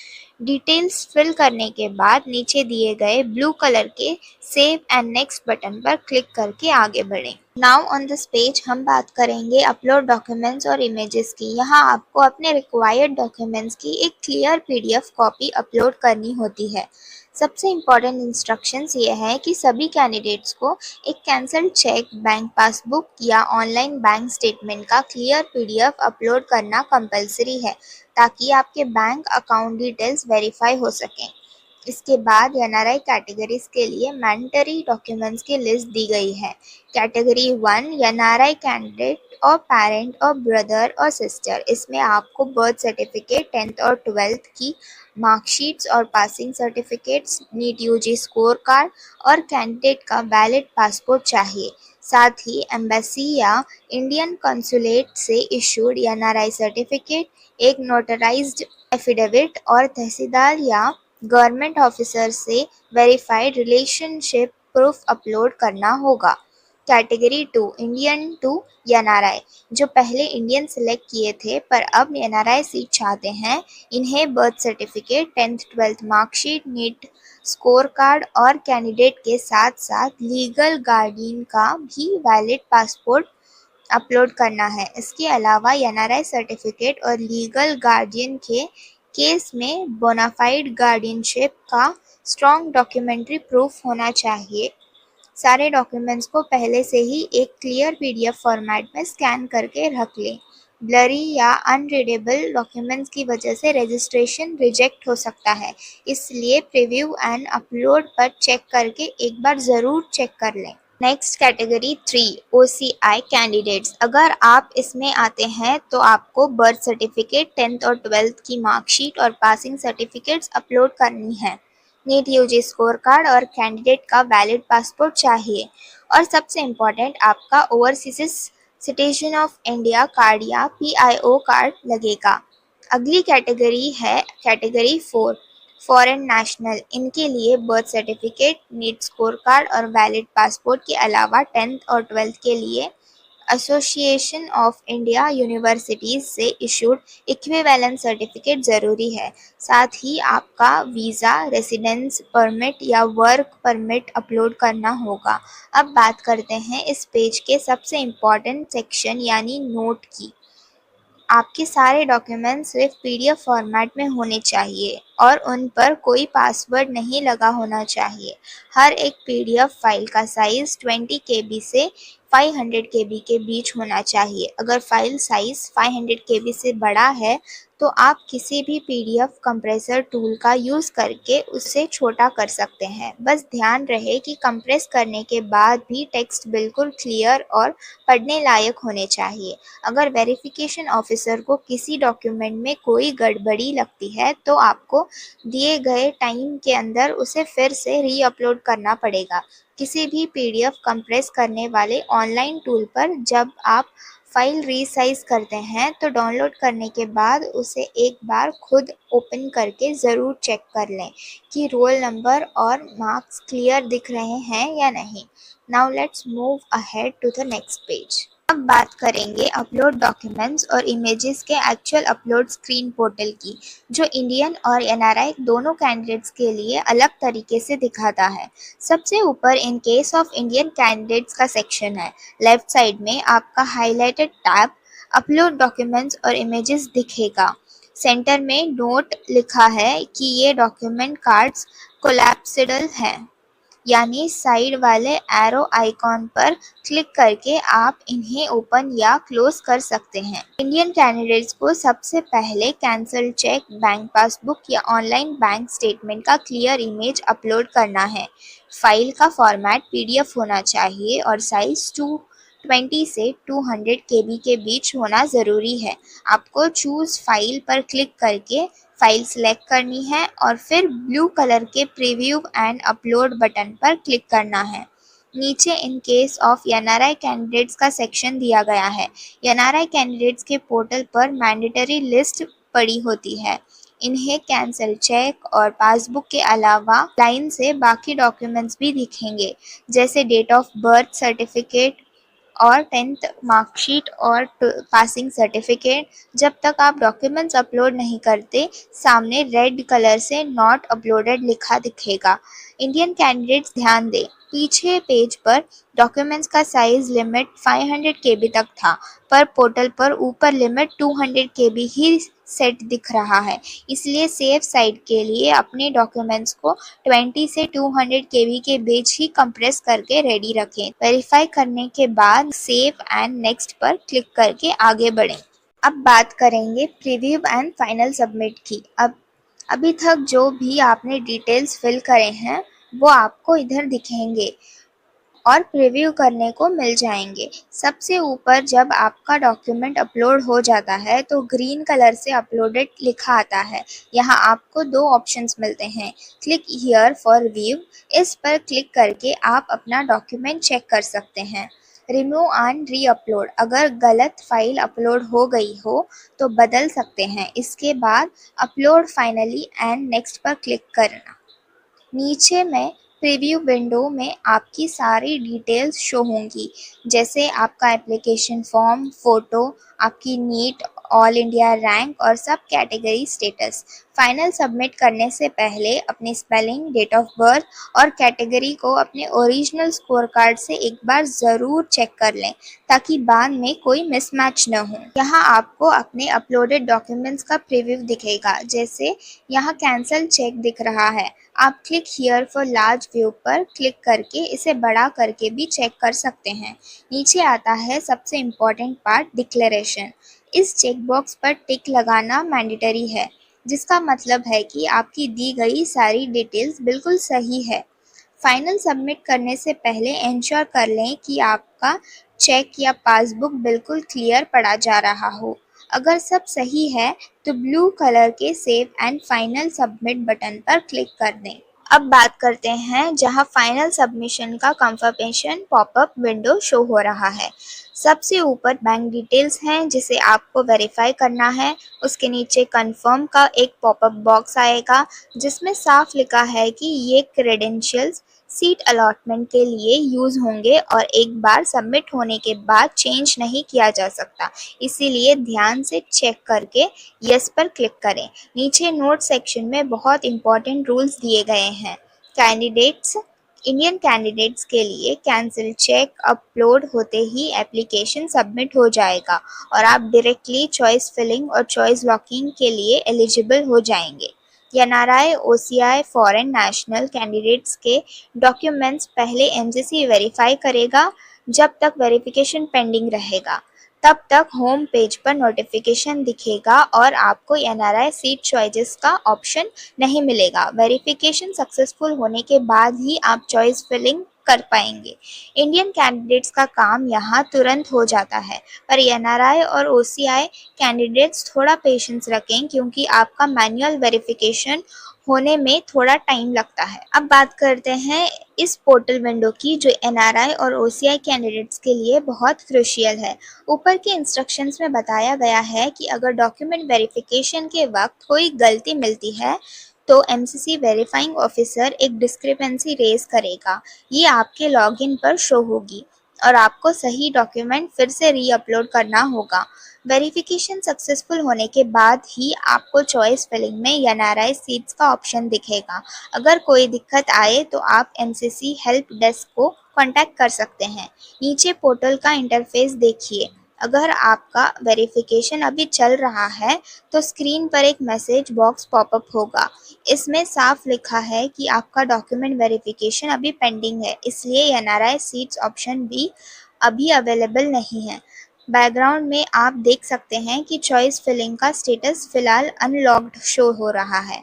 डिटेल्स फिल करने के बाद नीचे दिए गए ब्लू कलर के सेव एंड नेक्स्ट बटन पर क्लिक करके आगे बढ़ें। नाउ ऑन दिस पेज हम बात करेंगे अपलोड डॉक्यूमेंट्स और इमेजेस की। यहाँ आपको अपने रिक्वायर्ड डॉक्यूमेंट्स की एक क्लियर पीडीएफ कॉपी अपलोड करनी होती है। सबसे इम्पॉर्टेंट इंस्ट्रक्शंस ये है कि सभी कैंडिडेट्स को एक कैंसल्ड चेक, बैंक पासबुक या ऑनलाइन बैंक स्टेटमेंट का क्लियर पीडीएफ अपलोड करना कंपलसरी है ताकि आपके बैंक अकाउंट डिटेल्स वेरीफाई हो सकें। इसके बाद एनआरआई कैटेगरीज के लिए मैंडेटरी डॉक्यूमेंट्स की लिस्ट दी गई है। कैटेगरी 1 एनआरआई कैंडिडेट और पेरेंट और ब्रदर और सिस्टर। इसमें आपको बर्थ सर्टिफिकेट, 10th और 12th की मार्कशीट्स और passing certificates, NEET UG score card और कैंडिडेट का वैलिड पासपोर्ट चाहिए। साथ ही एम्बेसी या इंडियन कंसुलेट से इशूड एनआरआई सर्टिफिकेट, एक नोटराइज्ड एफिडेविट और तहसीलदार या गवर्नमेंट ऑफिसर से वेरीफाइड रिलेशनशिप प्रूफ अपलोड करना होगा। कैटेगरी 2 इंडियन टू एनआरआई, जो पहले इंडियन सेलेक्ट किए थे पर अब एनआरआई सीट चाहते हैं, इन्हें birth certificate, 10th 12th marksheet, NEET score card और कैंडिडेट के साथ साथ लीगल गार्डियन का भी वैलिड पासपोर्ट अपलोड करना है। इसके अलावा एनआरआई सर्टिफिकेट और लीगल गार्डियन के केस में बोनाफाइड गार्डियनशिप का स्ट्रॉन्ग डॉक्यूमेंट्री प्रूफ होना चाहिए। सारे डॉक्यूमेंट्स को पहले से ही एक क्लियर पीडीएफ फॉर्मेट में स्कैन करके रख लें। ब्लरी या अनरीडेबल डॉक्यूमेंट्स की वजह से रजिस्ट्रेशन रिजेक्ट हो सकता है, इसलिए प्रीव्यू एंड अपलोड पर चेक करके एक बार ज़रूर चेक कर लें। Next category 3 OCI candidates. अगर आप इसमें आते हैं तो आपको बर्थ सर्टिफिकेट, 10th और 12th की मार्कशीट और पासिंग सर्टिफिकेट्स अपलोड करनी है। नीट यूजी स्कोर कार्ड और कैंडिडेट का वैलिड पासपोर्ट चाहिए, और सबसे इम्पोर्टेंट आपका overseas citizen of India card या PIO कार्ड लगेगा। अगली कैटेगरी है कैटेगरी 4 फॉरेन नेशनल। इनके लिए birth certificate, NEET score card और वैलिड पासपोर्ट के अलावा 10th और 12th के लिए एसोसिएशन ऑफ इंडिया यूनिवर्सिटीज़ से इशूड इक्विवेलेंट सर्टिफिकेट ज़रूरी है। साथ ही आपका वीज़ा, रेसिडेंस परमिट या वर्क परमिट अपलोड करना होगा। अब बात करते हैं इस पेज के सबसे इम्पॉर्टेंट सेक्शन यानी नोट की। आपके सारे डॉक्यूमेंट्स सिर्फ पीडीएफ फॉर्मेट में होने चाहिए और उन पर कोई पासवर्ड नहीं लगा होना चाहिए। हर एक पीडीएफ फाइल का साइज़ 20 KB से 500 KB के बीच होना चाहिए। अगर फाइल साइज़ 500 KB से बड़ा है तो आप किसी भी पीडीएफ कंप्रेसर टूल का यूज़ करके उसे छोटा कर सकते हैं। बस ध्यान रहे कि कंप्रेस करने के बाद भी टेक्स्ट बिल्कुल क्लियर और पढ़ने लायक होने चाहिए। अगर वेरिफिकेशन ऑफिसर को किसी डॉक्यूमेंट में कोई गड़बड़ी लगती है तो आपको दिए गए टाइम के अंदर उसे फिर से री-अपलोड करना पड़ेगा। किसी भी पीडीएफ कंप्रेस करने वाले ऑनलाइन टूल पर जब आप फाइल रीसाइज करते हैं तो डाउनलोड करने के बाद उसे एक बार खुद ओपन करके ज़रूर चेक कर लें कि रोल नंबर और मार्क्स क्लियर दिख रहे हैं या नहीं। Now let's move ahead to the next page. अब बात करेंगे अपलोड डॉक्यूमेंट्स और इमेजेस के एक्चुअल अपलोड स्क्रीन पोर्टल की, जो इंडियन और एनआरआई दोनों कैंडिडेट्स के लिए अलग तरीके से दिखाता है। सबसे ऊपर in case of Indian candidates का सेक्शन है। लेफ्ट साइड में आपका हाईलाइटेड टैब अपलोड डॉक्यूमेंट्स और इमेजेस दिखेगा। सेंटर में नोट लिखा है कि ये डॉक्यूमेंट कार्ड्स कोलैप्सिबल हैं, यानी साइड वाले एरो आइकॉन पर क्लिक करके आप इन्हें ओपन या क्लोज कर सकते हैं। इंडियन कैंडिडेट्स को सबसे पहले कैंसल चेक, बैंक पासबुक या ऑनलाइन बैंक स्टेटमेंट का क्लियर इमेज अपलोड करना है। फाइल का फॉर्मेट पीडीएफ होना चाहिए और साइज 220 से 200 KB के बीच होना ज़रूरी है। आपको चूज़ फाइल पर क्लिक करके फाइल सिलेक्ट करनी है और फिर ब्लू कलर के प्रीव्यू एंड अपलोड बटन पर क्लिक करना है। नीचे in case of NRI candidates का सेक्शन दिया गया है। एनआरआई कैंडिडेट्स के पोर्टल पर मैंडेटरी लिस्ट पड़ी होती है। इन्हें कैंसल चेक और पासबुक के अलावा लाइन से बाकी डॉक्यूमेंट्स भी दिखेंगे, जैसे डेट ऑफ बर्थ सर्टिफिकेट और 10th मार्कशीट और पासिंग सर्टिफिकेट। जब तक आप डॉक्यूमेंट्स अपलोड नहीं करते, सामने रेड कलर से नॉट अपलोडेड लिखा दिखेगा। इंडियन कैंडिडेट्स ध्यान दें, पीछे पेज पर डॉक्यूमेंट्स का साइज लिमिट 500 KB तक था, पर पोर्टल पर ऊपर लिमिट 200 KB ही सेट दिख रहा है। इसलिए सेफ साइड के लिए अपने डॉक्यूमेंट्स को 20 से 200 KB के बीच ही कंप्रेस करके रेडी रखें। वेरीफाई करने के बाद सेव एंड नेक्स्ट पर क्लिक करके आगे बढ़ें। अब बात करेंगे प्रीव्यू एंड फाइनल सबमिट की। अभी तक जो भी आपने डिटेल्स फिल करे हैं वो आपको इधर दिखेंगे और प्रीव्यू करने को मिल जाएंगे। सबसे ऊपर जब आपका डॉक्यूमेंट अपलोड हो जाता है तो ग्रीन कलर से अपलोडेड लिखा आता है। यहाँ आपको दो ऑप्शंस मिलते हैं, क्लिक हियर फॉर व्यू। इस पर क्लिक करके आप अपना डॉक्यूमेंट चेक कर सकते हैं। रिमूव एंड री अपलोड, अगर गलत फाइल अपलोड हो गई हो तो बदल सकते हैं। इसके बाद अपलोड फाइनली एंड नेक्स्ट पर क्लिक करना। नीचे में प्रीव्यू विंडो में आपकी सारी डिटेल्स शो होंगी, जैसे आपका एप्लीकेशन फॉर्म, फ़ोटो, आपकी नीट ऑल इंडिया रैंक और सब कैटेगरी स्टेटस। फाइनल सबमिट करने से पहले अपनी स्पेलिंग, डेट ऑफ बर्थ और कैटेगरी को अपने ओरिजिनल स्कोर कार्ड से एक बार ज़रूर चेक कर लें ताकि बाद में कोई मिसमैच न हो। यहाँ आपको अपने अपलोडेड डॉक्यूमेंट्स का प्रीव्यू दिखेगा, जैसे यहाँ कैंसल चेक दिख रहा है। आप click here for large view पर क्लिक करके इसे बड़ा करके भी चेक कर सकते हैं। नीचे आता है सबसे इम्पॉर्टेंट पार्ट, डिक्लेरेशन। इस चेक बॉक्स पर टिक लगाना मैंडेटरी है, जिसका मतलब है कि आपकी दी गई सारी डिटेल्स बिल्कुल सही है। फाइनल सबमिट करने से पहले इंश्योर कर लें कि आपका चेक या पासबुक बिल्कुल क्लियर पढ़ा जा रहा हो। अगर सब सही है तो ब्लू कलर के save and final submit button पर क्लिक कर दें। अब बात करते हैं जहां फाइनल सबमिशन का कंफर्मेशन पॉपअप विंडो शो हो रहा है। सबसे ऊपर बैंक डिटेल्स हैं जिसे आपको वेरीफाई करना है। उसके नीचे कंफर्म का एक पॉपअप बॉक्स आएगा जिसमें साफ लिखा है कि ये क्रेडेंशियल्स सीट अलॉटमेंट के लिए यूज़ होंगे और एक बार सबमिट होने के बाद चेंज नहीं किया जा सकता, इसीलिए ध्यान से चेक करके यस पर क्लिक करें। नीचे नोट सेक्शन में बहुत इंपॉर्टेंट रूल्स दिए गए हैं। कैंडिडेट्स इंडियन कैंडिडेट्स के लिए कैंसिल चेक अपलोड होते ही एप्लीकेशन सबमिट हो जाएगा और आप डायरेक्टली चॉइस फिलिंग और चॉइस लॉकिंग के लिए एलिजिबल हो जाएंगे। NRI, OCI, foreign national candidates के डॉक्यूमेंट्स पहले एमसीसी वेरीफाई करेगा। जब तक वेरिफिकेशन पेंडिंग रहेगा तब तक होम पेज पर नोटिफिकेशन दिखेगा और आपको एनआरआई सीट चॉइसेस का ऑप्शन नहीं मिलेगा। वेरिफिकेशन सक्सेसफुल होने के बाद ही आप चॉइस फिलिंग कर पाएंगे। इंडियन कैंडिडेट्स का काम यहाँ तुरंत हो जाता है, पर एनआरआई और ओसीआई कैंडिडेट्स थोड़ा पेशेंस रखें क्योंकि आपका मैनुअल वेरिफिकेशन होने में थोड़ा टाइम लगता है। अब बात करते हैं इस पोर्टल विंडो की जो एनआरआई और ओसीआई कैंडिडेट्स के लिए बहुत क्रूशियल है। ऊपर के इंस्ट्रक्शंस में बताया गया है कि अगर डॉक्यूमेंट वेरिफिकेशन के वक्त कोई गलती मिलती है तो एमसीसी वेरीफाइंग ऑफिसर एक डिस्क्रिपेंसी रेज करेगा। ये आपके लॉगिन पर शो होगी और आपको सही डॉक्यूमेंट फिर से री अपलोड करना होगा। वेरिफिकेशन सक्सेसफुल होने के बाद ही आपको चॉइस फिलिंग में एनआरआई सीट्स का ऑप्शन दिखेगा। अगर कोई दिक्कत आए तो आप एमसीसी हेल्प डेस्क को कांटेक्ट कर सकते हैं। नीचे पोर्टल का इंटरफेस देखिए। अगर आपका वेरिफिकेशन अभी चल रहा है तो स्क्रीन पर एक मैसेज बॉक्स पॉपअप होगा। इसमें साफ लिखा है कि आपका डॉक्यूमेंट वेरिफिकेशन अभी पेंडिंग है, इसलिए एनआरआई सीट्स ऑप्शन भी अभी अवेलेबल नहीं है। बैकग्राउंड में आप देख सकते हैं कि चॉइस फिलिंग का स्टेटस फिलहाल अनलॉक्ड शो हो रहा है।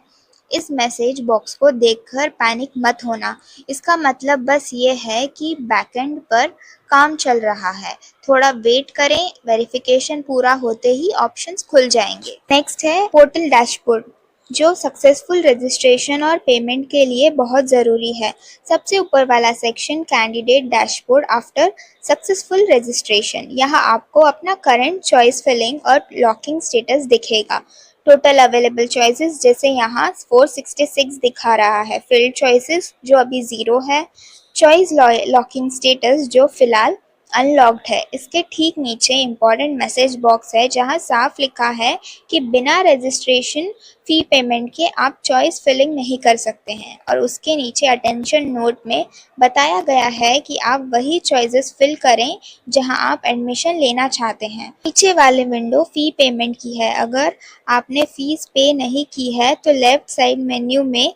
इस मैसेज बॉक्स को देखकर पैनिक मत होना, इसका मतलब बस ये है कि बैकएंड पर काम चल रहा है। थोड़ा वेट करें, वेरिफिकेशन पूरा होते ही ऑप्शंस खुल जाएंगे। नेक्स्ट है पोर्टल डैशबोर्ड, जो सक्सेसफुल रजिस्ट्रेशन और पेमेंट के लिए बहुत ज़रूरी है। सबसे ऊपर वाला section candidate dashboard after successful registration. यहाँ आपको अपना करंट चॉइस फिलिंग और लॉकिंग स्टेटस दिखेगा। टोटल अवेलेबल चॉइसेस जैसे यहाँ 466 दिखा रहा है, फिल्ड चॉइसेस जो अभी 0 है, चॉइस लॉकिंग स्टेटस जो फिलहाल अनलॉक्ड है। इसके ठीक नीचे इंपॉर्टेंट मैसेज बॉक्स है जहां साफ लिखा है कि बिना रजिस्ट्रेशन फी पेमेंट के आप चॉइस फिलिंग नहीं कर सकते हैं और उसके नीचे अटेंशन नोट में बताया गया है कि आप वही चॉइसेस फिल करें जहां आप एडमिशन लेना चाहते हैं। नीचे वाले विंडो फी पेमेंट की है। अगर आपने फीस पे नहीं की है तो लेफ्ट साइड मेन्यू में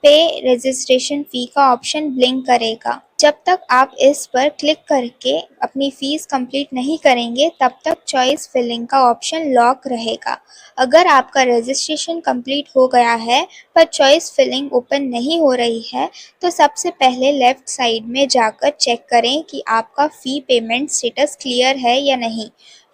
पे रजिस्ट्रेशन फ़ी का ऑप्शन ब्लिंक करेगा। जब तक आप इस पर क्लिक करके अपनी फ़ीस कंप्लीट नहीं करेंगे तब तक चॉइस फिलिंग का ऑप्शन लॉक रहेगा। अगर आपका रजिस्ट्रेशन कंप्लीट हो गया है पर चॉइस फिलिंग ओपन नहीं हो रही है तो सबसे पहले लेफ़्ट साइड में जाकर चेक करें कि आपका फ़ी पेमेंट स्टेटस क्लियर है या नहीं।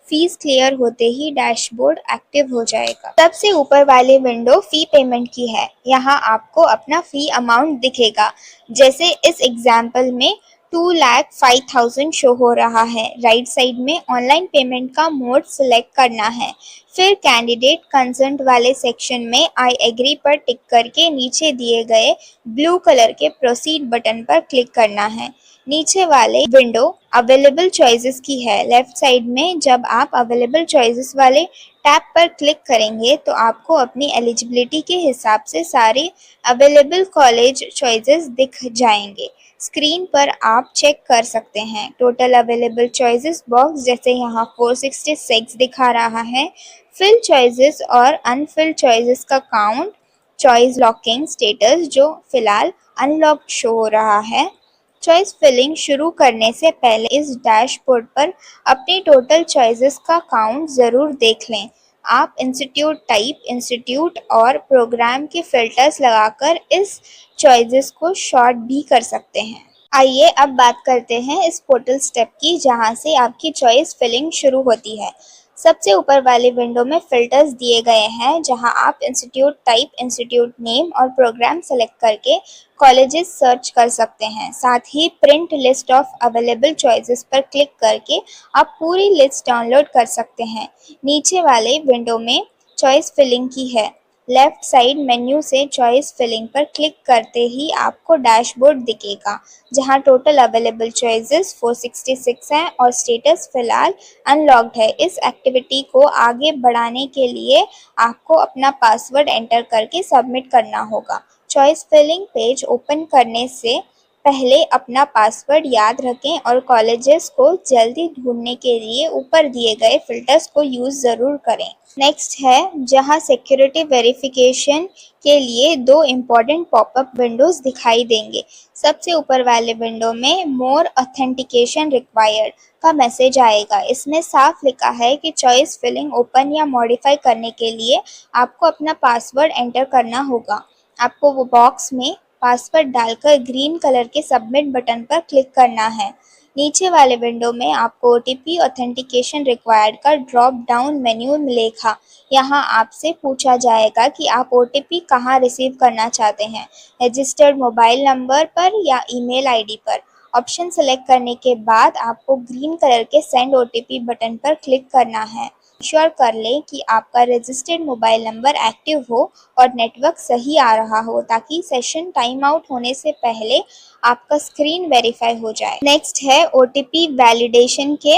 फीस क्लियर होते ही डैशबोर्ड एक्टिव हो जाएगा। सबसे ऊपर वाली विंडो फी पेमेंट की है। यहाँ आपको अपना फी अमाउंट दिखेगा, जैसे इस एग्जाम्पल में 2,05,000 शो हो रहा है। राइट साइड में ऑनलाइन पेमेंट का मोड सिलेक्ट करना है, फिर कैंडिडेट कंसेंट वाले सेक्शन में आई एग्री पर टिक करके नीचे दिए गए ब्लू कलर के प्रोसीड बटन पर क्लिक करना है। नीचे वाले विंडो अवेलेबल चॉइसेस की है। लेफ्ट साइड में जब आप अवेलेबल चॉइसेस वाले टैब पर क्लिक करेंगे तो आपको अपनी एलिजिबिलिटी के हिसाब से सारे अवेलेबल कॉलेज चॉइसेस दिख जाएंगे। स्क्रीन पर आप चेक कर सकते हैं टोटल अवेलेबल चॉइसेस बॉक्स, जैसे यहाँ 466 दिखा रहा है। फिल चॉइसेस और अनफिल चॉइसेस का काउंट, चॉइस लॉकिंग स्टेटस जो फिलहाल अनलॉक्ड शो हो रहा है। चॉइस फिलिंग शुरू करने से पहले इस डैशबोर्ड पर अपनी टोटल चॉइसेस का काउंट ज़रूर देख लें। आप इंस्टीट्यूट टाइप, इंस्टीट्यूट और प्रोग्राम के फिल्टर्स लगाकर इस चॉइसेस को शॉर्ट भी कर सकते हैं। आइए अब बात करते हैं इस पोर्टल स्टेप की जहां से आपकी चॉइस फिलिंग शुरू होती है। सबसे ऊपर वाले विंडो में फिल्टर्स दिए गए हैं जहां आप इंस्टीट्यूट टाइप, इंस्टीट्यूट नेम और प्रोग्राम सेलेक्ट करके कॉलेजेस सर्च कर सकते हैं। साथ ही print list of available choices पर क्लिक करके आप पूरी लिस्ट डाउनलोड कर सकते हैं। नीचे वाले विंडो में चॉइस फिलिंग की है। लेफ्ट साइड मेन्यू से चॉइस फिलिंग पर क्लिक करते ही आपको डैशबोर्ड दिखेगा जहां टोटल अवेलेबल चॉइसेस 466 हैं और स्टेटस फिलहाल अनलॉक्ड है। इस एक्टिविटी को आगे बढ़ाने के लिए आपको अपना पासवर्ड एंटर करके सबमिट करना होगा। चॉइस फिलिंग पेज ओपन करने से पहले अपना पासवर्ड याद रखें और कॉलेजेस को जल्दी ढूंढने के लिए ऊपर दिए गए फिल्टर्स को यूज़ ज़रूर करें। नेक्स्ट है जहां सिक्योरिटी वेरिफिकेशन के लिए दो इम्पॉर्टेंट पॉपअप विंडोज़ दिखाई देंगे। सबसे ऊपर वाले विंडो में मोर ऑथेंटिकेशन रिक्वायर्ड का मैसेज आएगा। इसमें साफ लिखा है कि चॉइस फिलिंग ओपन या मॉडिफाई करने के लिए आपको अपना पासवर्ड एंटर करना होगा। आपको वो बॉक्स में पासवर्ड डालकर ग्रीन कलर के सबमिट बटन पर क्लिक करना है। नीचे वाले विंडो में आपको ओटीपी ऑथेंटिकेशन रिक्वायर्ड का ड्रॉप डाउन मेन्यू मिलेगा। यहाँ आपसे पूछा जाएगा कि आप ओटीपी कहाँ रिसीव करना चाहते हैं, रजिस्टर्ड मोबाइल नंबर पर या ईमेल आईडी पर। ऑप्शन सेलेक्ट करने के बाद आपको ग्रीन कलर के सेंड ओटीपी बटन पर क्लिक करना है। इंश्योर कर लें कि आपका रजिस्टर्ड मोबाइल नंबर एक्टिव हो और नेटवर्क सही आ रहा हो ताकि सेशन टाइम आउट होने से पहले आपका स्क्रीन वेरीफाई हो जाए। नेक्स्ट है ओटीपी वैलिडेशन के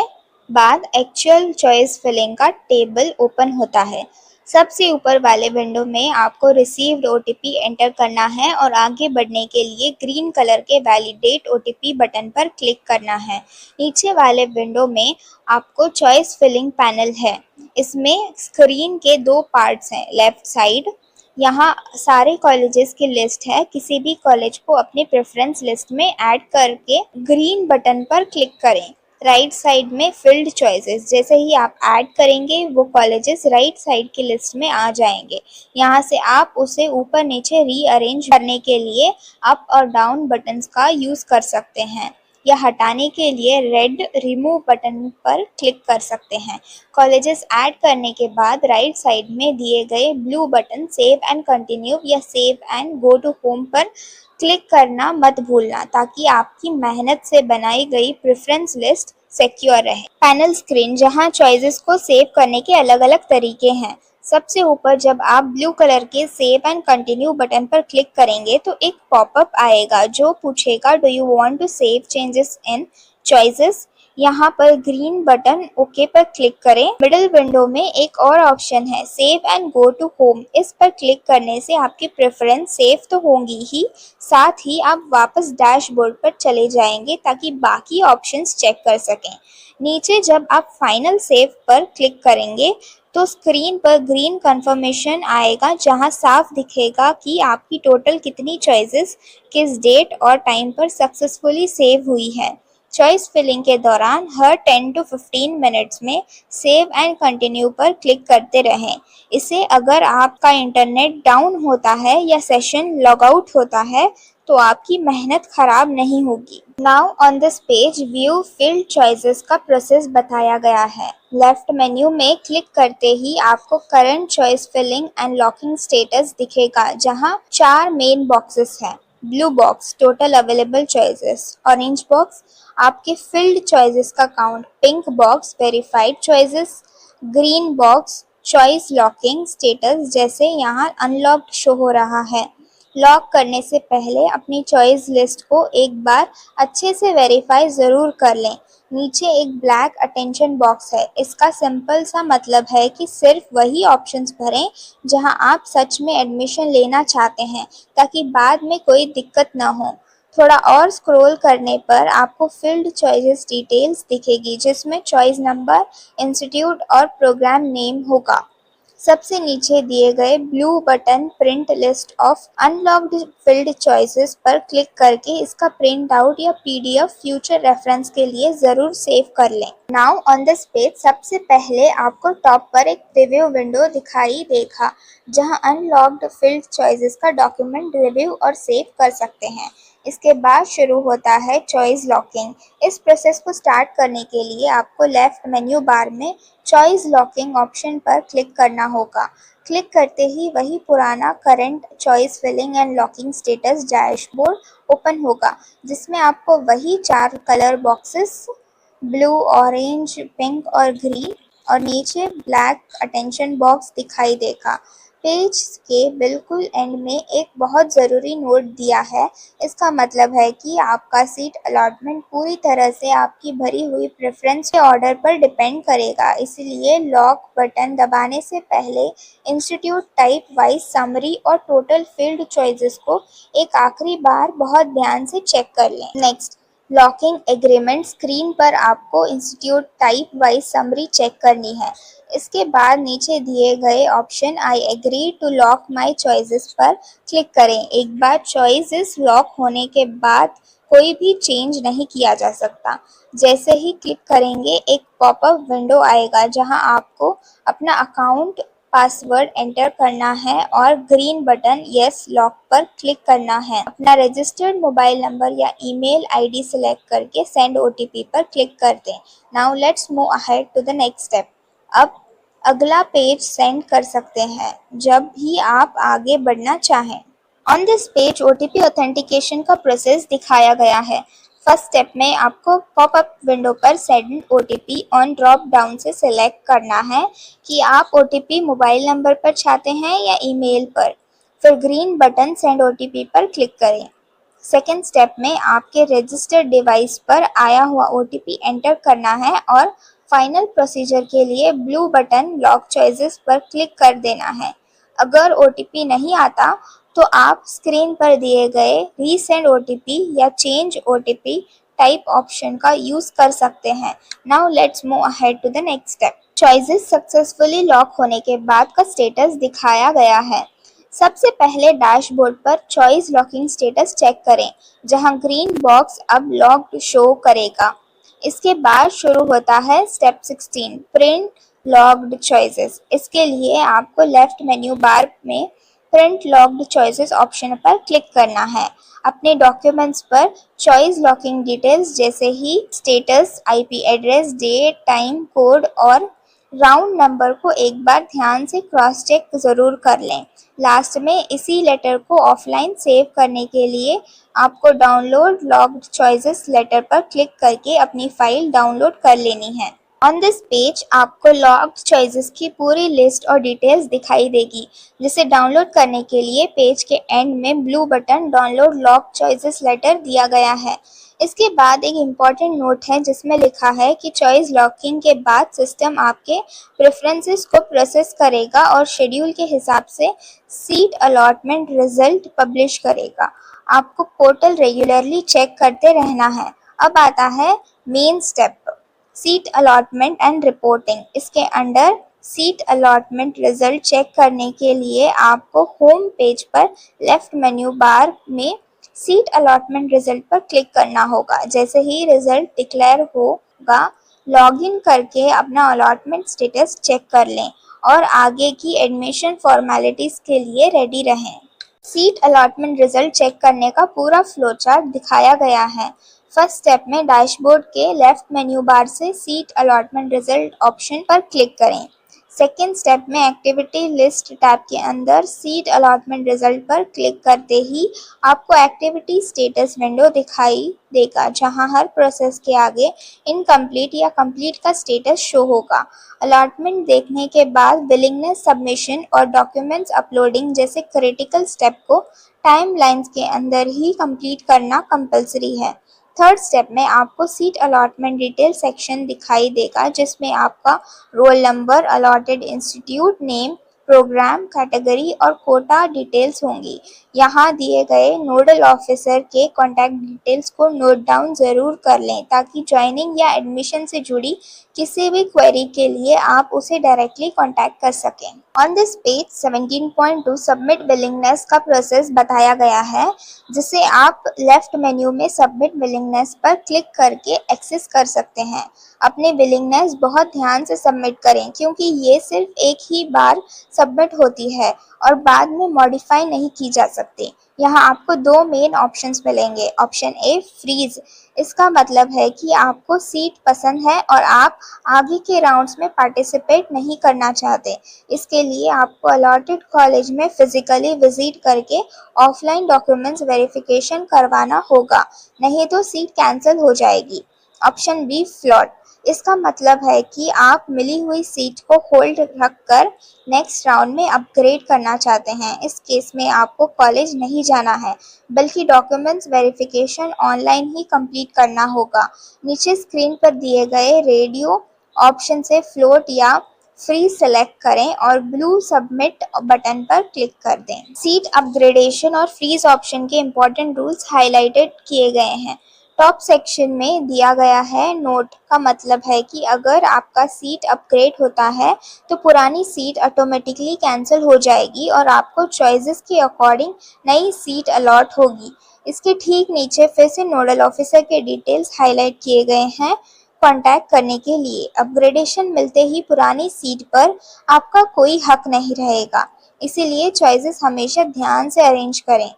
बाद एक्चुअल चॉइस फिलिंग का टेबल ओपन होता है। सबसे ऊपर वाले विंडो में आपको रिसीव्ड ओटीपी एंटर करना है और आगे बढ़ने के लिए ग्रीन कलर के वैलिडेट ओटीपी बटन पर क्लिक करना है। नीचे वाले विंडो में आपको चॉइस फिलिंग पैनल है। इसमें स्क्रीन के दो पार्ट्स हैं। लेफ्ट साइड यहाँ सारे कॉलेजेस की लिस्ट है। किसी भी कॉलेज को अपने प्रेफरेंस लिस्ट में ऐड करके ग्रीन बटन पर क्लिक करें। राइट साइड में फिल्ड चॉइसेस, जैसे ही आप ऐड करेंगे वो कॉलेजेस राइट साइड की लिस्ट में आ जाएंगे। यहाँ से आप उसे ऊपर नीचे रीअरेंज करने के लिए अप और डाउन बटन्स का यूज़ कर सकते हैं या हटाने के लिए रेड रिमूव बटन पर क्लिक कर सकते हैं। कॉलेजेस ऐड करने के बाद राइट साइड में दिए गए blue button save and continue या save and go to home पर क्लिक करना मत भूलना ताकि आपकी मेहनत से बनाई गई प्रेफरेंस लिस्ट सिक्योर रहे। पैनल स्क्रीन जहां चॉइसेस को सेव करने के अलग अलग तरीके हैं। सबसे ऊपर जब आप ब्लू कलर के सेव एंड कंटिन्यू बटन पर क्लिक करेंगे तो एक पॉपअप आएगा जो पूछेगा do you want to save changes in choices. यहाँ पर ग्रीन बटन ओके पर क्लिक करें। मिडिल विंडो में एक और ऑप्शन है save and go to home. इस पर क्लिक करने से आपकी प्रेफरेंस सेव तो होंगी ही, साथ ही आप वापस डैशबोर्ड पर चले जाएंगे ताकि बाकी ऑप्शंस चेक कर सकें। नीचे जब आप फाइनल सेव पर क्लिक करेंगे तो स्क्रीन पर ग्रीन कंफर्मेशन आएगा जहां साफ दिखेगा कि आपकी टोटल कितनी चॉइसेस किस डेट और टाइम पर सक्सेसफुली सेव हुई है। चॉइस फिलिंग के दौरान हर 10 to 15 मिनट्स में सेव एंड कंटिन्यू पर क्लिक करते रहें। इससे अगर आपका इंटरनेट डाउन होता है या सेशन लॉग आउट होता है तो आपकी मेहनत खराब नहीं होगी। Now on this page view field choices का प्रोसेस बताया गया है। लेफ्ट मेन्यू में क्लिक करते ही आपको current choice filling and locking status दिखेगा जहां 4 मेन बॉक्सेस हैं। Blue box total available choices, orange box आपके फिल्ड चॉइसेस का count, pink box verified choices, green box choice locking status जैसे यहाँ अनलॉक्ड शो हो रहा है। लॉक करने से पहले अपनी चॉइस लिस्ट को एक बार अच्छे से वेरीफाई ज़रूर कर लें। नीचे एक ब्लैक अटेंशन बॉक्स है। इसका सिंपल सा मतलब है कि सिर्फ वही ऑप्शंस भरें जहां आप सच में एडमिशन लेना चाहते हैं, ताकि बाद में कोई दिक्कत ना हो। थोड़ा और स्क्रॉल करने पर आपको फील्ड चॉइसेस डिटेल्स दिखेगी, जिसमें चॉइस नंबर, इंस्टीट्यूट और प्रोग्राम नेम होगा। सबसे नीचे दिए गए blue button print list of unlocked filled choices पर क्लिक करके इसका प्रिंट आउट या पीडीएफ फ्यूचर रेफरेंस के लिए ज़रूर सेव कर लें। नाउ ऑन दिस पेज सबसे पहले आपको टॉप पर एक प्रीव्यू विंडो दिखाई देगा, जहां अनलॉक्ड फील्ड चॉइसेस का डॉक्यूमेंट रिव्यू और सेव कर सकते हैं। इसके बाद शुरू होता है चॉइस लॉकिंग। इस प्रोसेस को स्टार्ट करने के लिए आपको लेफ्ट मेन्यू बार में चॉइस लॉकिंग ऑप्शन पर क्लिक करना होगा। क्लिक करते ही वही पुराना current choice filling and locking status dashboard open होगा, जिसमें आपको वही 4 colour boxes blue, orange, pink और ग्रीन और नीचे ब्लैक अटेंशन बॉक्स दिखाई देगा। पेज के बिल्कुल एंड में एक बहुत ज़रूरी नोट दिया है। इसका मतलब है कि आपका सीट अलॉटमेंट पूरी तरह से आपकी भरी हुई प्रेफरेंस के ऑर्डर पर डिपेंड करेगा, इसलिए लॉक बटन दबाने से पहले इंस्टीट्यूट टाइप वाइज समरी और टोटल फील्ड चॉइसेस को एक आखिरी बार बहुत ध्यान से चेक कर लें। नेक्स्ट, लॉकिंग एग्रीमेंट स्क्रीन पर आपको institute type wise summary check करनी है। इसके बाद नीचे दिए गए option I agree to lock my choices पर क्लिक करें। एक बार चॉइसेस लॉक होने के बाद कोई भी चेंज नहीं किया जा सकता। जैसे ही क्लिक करेंगे एक पॉपअप विंडो आएगा, जहां आपको अपना अकाउंट पासवर्ड एंटर करना है और ग्रीन बटन यस लॉक पर क्लिक करना है। अपना रजिस्टर्ड मोबाइल नंबर या ईमेल आईडी सिलेक्ट करके सेंड ओटीपी पर क्लिक कर दें। Now let's move ahead to the next step. अब अगला पेज सेंड कर सकते हैं जब भी आप आगे बढ़ना चाहें। On this page OTP authentication का प्रोसेस दिखाया गया है। फर्स्ट स्टेप में आपको पॉपअप विंडो पर send OTP on drop down से सिलेक्ट करना है कि आप ओटीपी मोबाइल नंबर पर चाहते हैं या ईमेल पर। फिर ग्रीन बटन सेंड ओटीपी पर क्लिक करें। सेकेंड स्टेप में आपके रजिस्टर्ड डिवाइस पर आया हुआ ओटीपी एंटर करना है और फाइनल प्रोसीजर के लिए ब्लू बटन लॉक चॉइसेस पर क्लिक कर देना है। अगर ओटीपी नहीं आता तो आप स्क्रीन पर दिए गए रीसेंड ओटीपी या चेंज ओटीपी टाइप ऑप्शन का यूज कर सकते हैं। Now let's move ahead to the next step. Choices successfully lock होने के बाद का स्टेटस दिखाया गया है। सबसे पहले डैशबोर्ड पर चॉइस लॉकिंग स्टेटस चेक करें, जहां ग्रीन बॉक्स अब लॉक्ड शो करेगा। इसके बाद शुरू होता है स्टेप 16 प्रिंट लॉक्ड चॉइसेस। इसके लिए आपको लेफ्ट मेन्यू बार में प्रिंट लॉक्ड चॉइसेस ऑप्शन पर क्लिक करना है। अपने डॉक्यूमेंट्स पर चॉइस लॉकिंग डिटेल्स जैसे ही status, IP address, date, time code और राउंड नंबर को एक बार ध्यान से क्रॉस चेक ज़रूर कर लें। लास्ट में इसी लेटर को ऑफलाइन सेव करने के लिए आपको डाउनलोड लॉक्ड चॉइसेस लेटर पर क्लिक करके अपनी फाइल डाउनलोड कर लेनी है। ऑन दिस पेज आपको लॉक्ड चॉइसेस की पूरी लिस्ट और डिटेल्स दिखाई देगी, जिसे डाउनलोड करने के लिए पेज के एंड में blue button download locked choices letter दिया गया है। इसके बाद एक इम्पॉर्टेंट नोट है जिसमें लिखा है कि चॉइस लॉकिंग के बाद सिस्टम आपके प्रेफरेंसेस को प्रोसेस करेगा और शेड्यूल के हिसाब से सीट अलॉटमेंट रिजल्ट पब्लिश करेगा। आपको पोर्टल रेगुलरली चेक करते रहना है। अब आता है main step, seat allotment and reporting. इसके under seat allotment result check करने के लिए आपको होम पेज पर लेफ्ट मेन्यू बार में सीट अलॉटमेंट रिजल्ट पर क्लिक करना होगा। जैसे ही रिजल्ट डिक्लेयर होगा, लॉगिन करके अपना अलॉटमेंट स्टेटस चेक कर लें और आगे की एडमिशन फॉर्मेलिटीज़ के लिए रेडी रहें। सीट अलॉटमेंट रिजल्ट चेक करने का पूरा फ्लो चार्ट दिखाया गया है। फर्स्ट स्टेप में डैशबोर्ड के लेफ्ट मेन्यू बार से सीट अलॉटमेंट रिजल्ट ऑप्शन पर क्लिक करें। सेकेंड स्टेप में एक्टिविटी लिस्ट टैब के अंदर सीट अलॉटमेंट रिजल्ट पर क्लिक करते ही आपको एक्टिविटी स्टेटस विंडो दिखाई देगा, जहां हर प्रोसेस के आगे इनकम्प्लीट या कंप्लीट का स्टेटस शो होगा। अलॉटमेंट देखने के बाद विलिंगनेस सबमिशन और डॉक्यूमेंट्स अपलोडिंग जैसे क्रिटिकल स्टेप को टाइमलाइंस के अंदर ही कंप्लीट करना कंपलसरी है। थर्ड स्टेप में आपको सीट अलॉटमेंट डिटेल सेक्शन दिखाई देगा, जिसमें आपका roll number, allotted institute name, programme category और कोटा डिटेल्स होंगी। यहाँ दिए गए नोडल ऑफिसर के कॉन्टैक्ट डिटेल्स को नोट डाउन ज़रूर कर लें, ताकि ज्वाइनिंग या एडमिशन से जुड़ी किसी भी क्वेरी के लिए आप उसे डायरेक्टली कॉन्टैक्ट कर सकें। On this page 17.2 submit willingness का प्रोसेस बताया गया है, जिसे आप लेफ्ट मेन्यू में सबमिट विलिंगनेस पर क्लिक करके एक्सेस कर सकते हैं। अपनी विलिंगनेस बहुत ध्यान से सबमिट करें, क्योंकि ये सिर्फ एक ही बार सबमिट होती है और बाद में मॉडिफाई नहीं की जा सकती। यहाँ आपको दो मेन ऑप्शंस मिलेंगे। ऑप्शन ए फ्रीज, इसका मतलब है कि आपको सीट पसंद है और आप आगे के राउंड्स में पार्टिसिपेट नहीं करना चाहते। इसके लिए आपको अलॉटेड कॉलेज में फिजिकली विजिट करके ऑफलाइन डॉक्यूमेंट्स वेरिफिकेशन करवाना होगा, नहीं तो सीट कैंसिल हो जाएगी। ऑप्शन बी फ्लॉट, इसका मतलब है कि आप मिली हुई सीट को होल्ड रखकर नेक्स्ट राउंड में अपग्रेड करना चाहते हैं। इस केस में आपको कॉलेज नहीं जाना है, बल्कि डॉक्यूमेंट्स वेरिफिकेशन ऑनलाइन ही कंप्लीट करना होगा। नीचे स्क्रीन पर दिए गए रेडियो ऑप्शन से फ्लोट या फ्री सेलेक्ट करें और ब्लू सबमिट बटन पर क्लिक कर दें। सीट अपग्रेडेशन और फ्रीज ऑप्शन के इम्पोर्टेंट रूल्स हाईलाइटेड किए गए हैं। टॉप सेक्शन में दिया गया है नोट का मतलब है कि अगर आपका सीट अपग्रेड होता है तो पुरानी सीट ऑटोमेटिकली कैंसिल हो जाएगी और आपको चॉइसेस के अकॉर्डिंग नई सीट अलॉट होगी। इसके ठीक नीचे फिर से नोडल ऑफिसर के डिटेल्स हाईलाइट किए गए हैं कॉन्टैक्ट करने के लिए। अपग्रेडेशन मिलते ही पुरानी सीट पर आपका कोई हक नहीं रहेगा, इसीलिए चॉइसेस हमेशा ध्यान से अरेंज करें।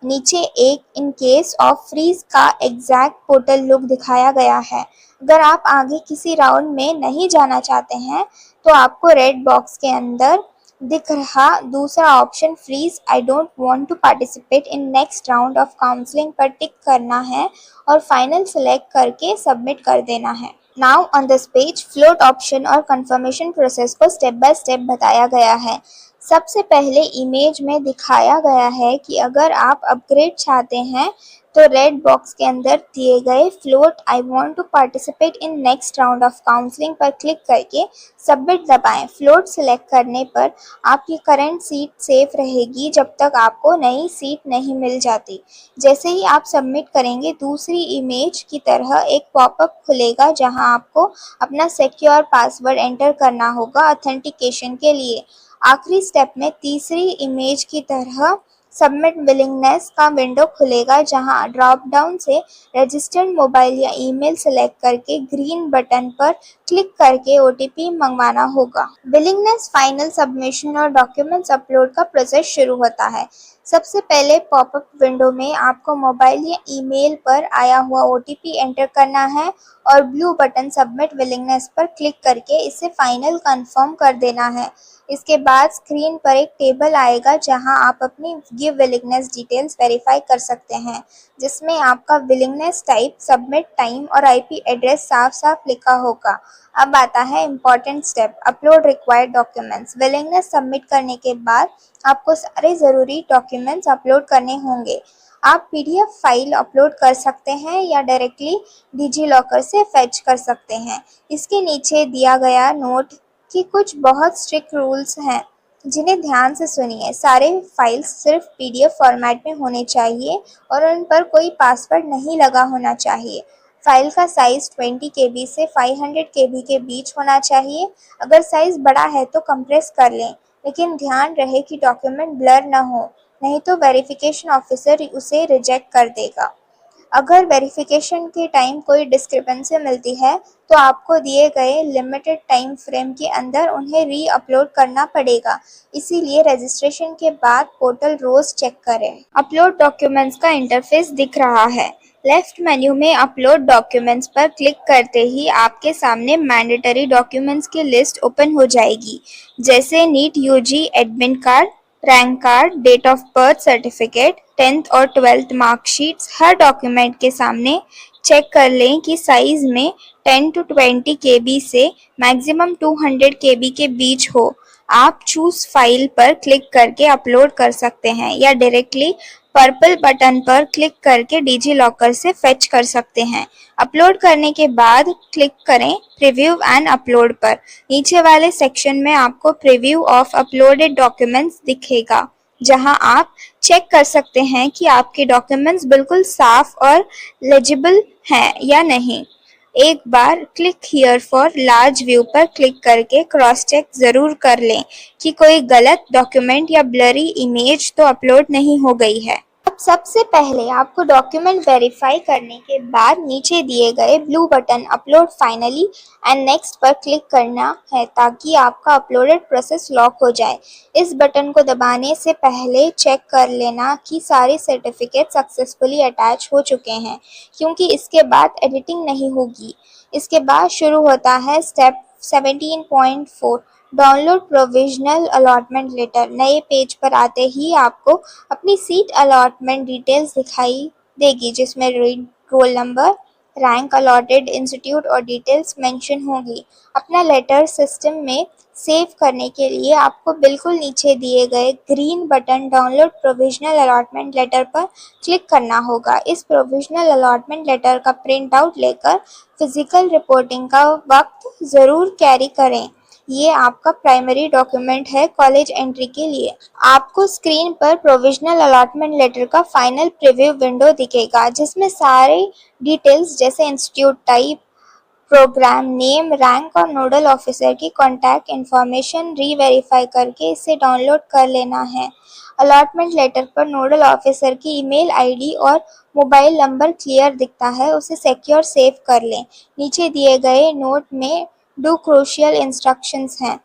नीचे एक इन केस ऑफ फ्रीज का एग्जैक्ट पोर्टल लुक दिखाया गया है। अगर आप आगे किसी राउंड में नहीं जाना चाहते हैं तो आपको रेड बॉक्स के अंदर दिख रहा दूसरा option freeze I don't want to participate in next round of counselling पर टिक करना है और फाइनल सेलेक्ट करके सबमिट कर देना है। Now on this page float option और कंफर्मेशन प्रोसेस को स्टेप बाय स्टेप बताया गया है। सबसे पहले इमेज में दिखाया गया है कि अगर आप अपग्रेड चाहते हैं तो रेड बॉक्स के अंदर दिए गए float I want to participate in next round of counselling पर क्लिक करके सबमिट दबाएं। फ्लोट सिलेक्ट करने पर आपकी करंट सीट सेफ रहेगी जब तक आपको नई सीट नहीं मिल जाती। जैसे ही आप सबमिट करेंगे, दूसरी इमेज की तरह एक पॉपअप खुलेगा, जहां आपको अपना सिक्योर पासवर्ड एंटर करना होगा ऑथेंटिकेशन के लिए। आखिरी स्टेप में तीसरी इमेज की तरह सबमिट विलिंगनेस का विंडो खुलेगा, जहां ड्रॉप डाउन से रजिस्टर्ड मोबाइल या ईमेल सेलेक्ट करके ग्रीन बटन पर क्लिक करके ओटीपी मंगवाना होगा। विलिंगनेस फाइनल सबमिशन और डॉक्यूमेंट्स अपलोड का प्रोसेस शुरू होता है। सबसे पहले पॉपअप विंडो में आपको मोबाइल या ईमेल पर आया हुआ ओटीपी एंटर करना है और ब्लू बटन सबमिट विलिंगनेस पर क्लिक करके इसे फाइनल कंफर्म कर देना है। इसके बाद स्क्रीन पर एक टेबल आएगा, जहां आप अपनी गिव विलिंगनेस डिटेल्स वेरीफाई कर सकते हैं, जिसमें आपका विलिंगनेस टाइप, सबमिट टाइम और आईपी एड्रेस साफ साफ लिखा होगा। अब आता है important step, upload required documents. Willingness submit करने के बाद आपको सारे ज़रूरी डॉक्यूमेंट्स अपलोड करने होंगे। आप पीडीएफ फाइल अपलोड कर सकते हैं या डायरेक्टली डिजीलॉकर से फेच कर सकते हैं। इसके नीचे दिया गया नोट कि कुछ बहुत स्ट्रिक्ट रूल्स हैं, जिन्हें ध्यान से सुनिए। सारे फाइल्स सिर्फ पीडीएफ फॉर्मेट में होने चाहिए और उन पर कोई पासवर्ड नहीं लगा होना चाहिए। फाइल का साइज़ 20 केबी से 500 केबी के बीच होना चाहिए। अगर साइज़ बड़ा है तो कंप्रेस कर लें, लेकिन ध्यान रहे कि डॉक्यूमेंट ब्लर न हो, नहीं तो वेरिफिकेशन ऑफिसर उसे रिजेक्ट कर देगा। अगर वेरिफिकेशन के टाइम कोई डिस्क्रिपेंसी मिलती है तो आपको दिए गए लिमिटेड टाइम फ्रेम के अंदर उन्हें री अपलोड करना पड़ेगा। इसीलिए रजिस्ट्रेशन के बाद पोर्टल रोज चेक करें। अपलोड डॉक्यूमेंट्स का इंटरफेस दिख रहा है। लेफ्ट मेन्यू में अपलोड डॉक्यूमेंट्स पर क्लिक करते ही आपके सामने मैंडेटरी डॉक्यूमेंट्स की लिस्ट ओपन हो जाएगी, जैसे NEET UG admit card, rank card, date of birth certificate, 10th और 12th मार्कशीट्स। हर डॉक्यूमेंट के सामने चेक कर लें कि साइज में 10 to 20 KB से मैक्सिमम 200 KB के बीच हो। आप चूज फाइल पर क्लिक करके अपलोड कर सकते हैं या डायरेक्टली पर्पल बटन पर क्लिक करके डिजी लॉकर से फेच कर सकते हैं। अपलोड करने के बाद क्लिक करें प्रीव्यू एंड अपलोड पर। नीचे वाले सेक्शन में आपको प्रीव्यू ऑफ अपलोडेड डॉक्यूमेंट्स दिखेगा, जहां आप चेक कर सकते हैं कि आपके डॉक्यूमेंट्स बिल्कुल साफ और लेजिबल हैं या नहीं। एक बार click here for large view पर क्लिक करके क्रॉस चेक जरूर कर लें कि कोई गलत डॉक्यूमेंट या ब्लरी इमेज तो अपलोड नहीं हो गई है। अब सबसे पहले आपको डॉक्यूमेंट वेरीफाई करने के बाद नीचे दिए गए blue button upload finally and next पर क्लिक करना है ताकि आपका अपलोडेड प्रोसेस लॉक हो जाए। इस बटन को दबाने से पहले चेक कर लेना कि सारे सर्टिफिकेट सक्सेसफुली अटैच हो चुके हैं, क्योंकि इसके बाद एडिटिंग नहीं होगी। इसके बाद शुरू होता है step 17.4 download provisional allotment letter. नए पेज पर आते ही आपको अपनी सीट अलॉटमेंट डिटेल्स दिखाई देगी, जिसमें roll number, rank, allotted institute और डिटेल्स मेंशन होगी। अपना लेटर सिस्टम में सेव करने के लिए आपको बिल्कुल नीचे दिए गए green button download provisional allotment letter पर क्लिक करना होगा। इस प्रोविजनल अलॉटमेंट लेटर का प्रिंट आउट लेकर फिजिकल रिपोर्टिंग का वक्त ज़रूर कैरी करें। ये आपका प्राइमरी डॉक्यूमेंट है कॉलेज एंट्री के लिए। आपको स्क्रीन पर प्रोविजनल अलॉटमेंट लेटर का फाइनल प्रीव्यू विंडो दिखेगा, जिसमें सारे डिटेल्स जैसे institute type, programme name, rank और नोडल ऑफिसर की कॉन्टैक्ट इन्फॉर्मेशन री-वेरीफाई करके इसे डाउनलोड कर लेना है। अलॉटमेंट लेटर पर नोडल ऑफिसर की ईमेल आईडी और मोबाइल नंबर क्लियर दिखता है, उसे सिक्योर सेव कर लें। नीचे दिए गए नोट में दो क्रूशियल इंस्ट्रक्शंस हैं।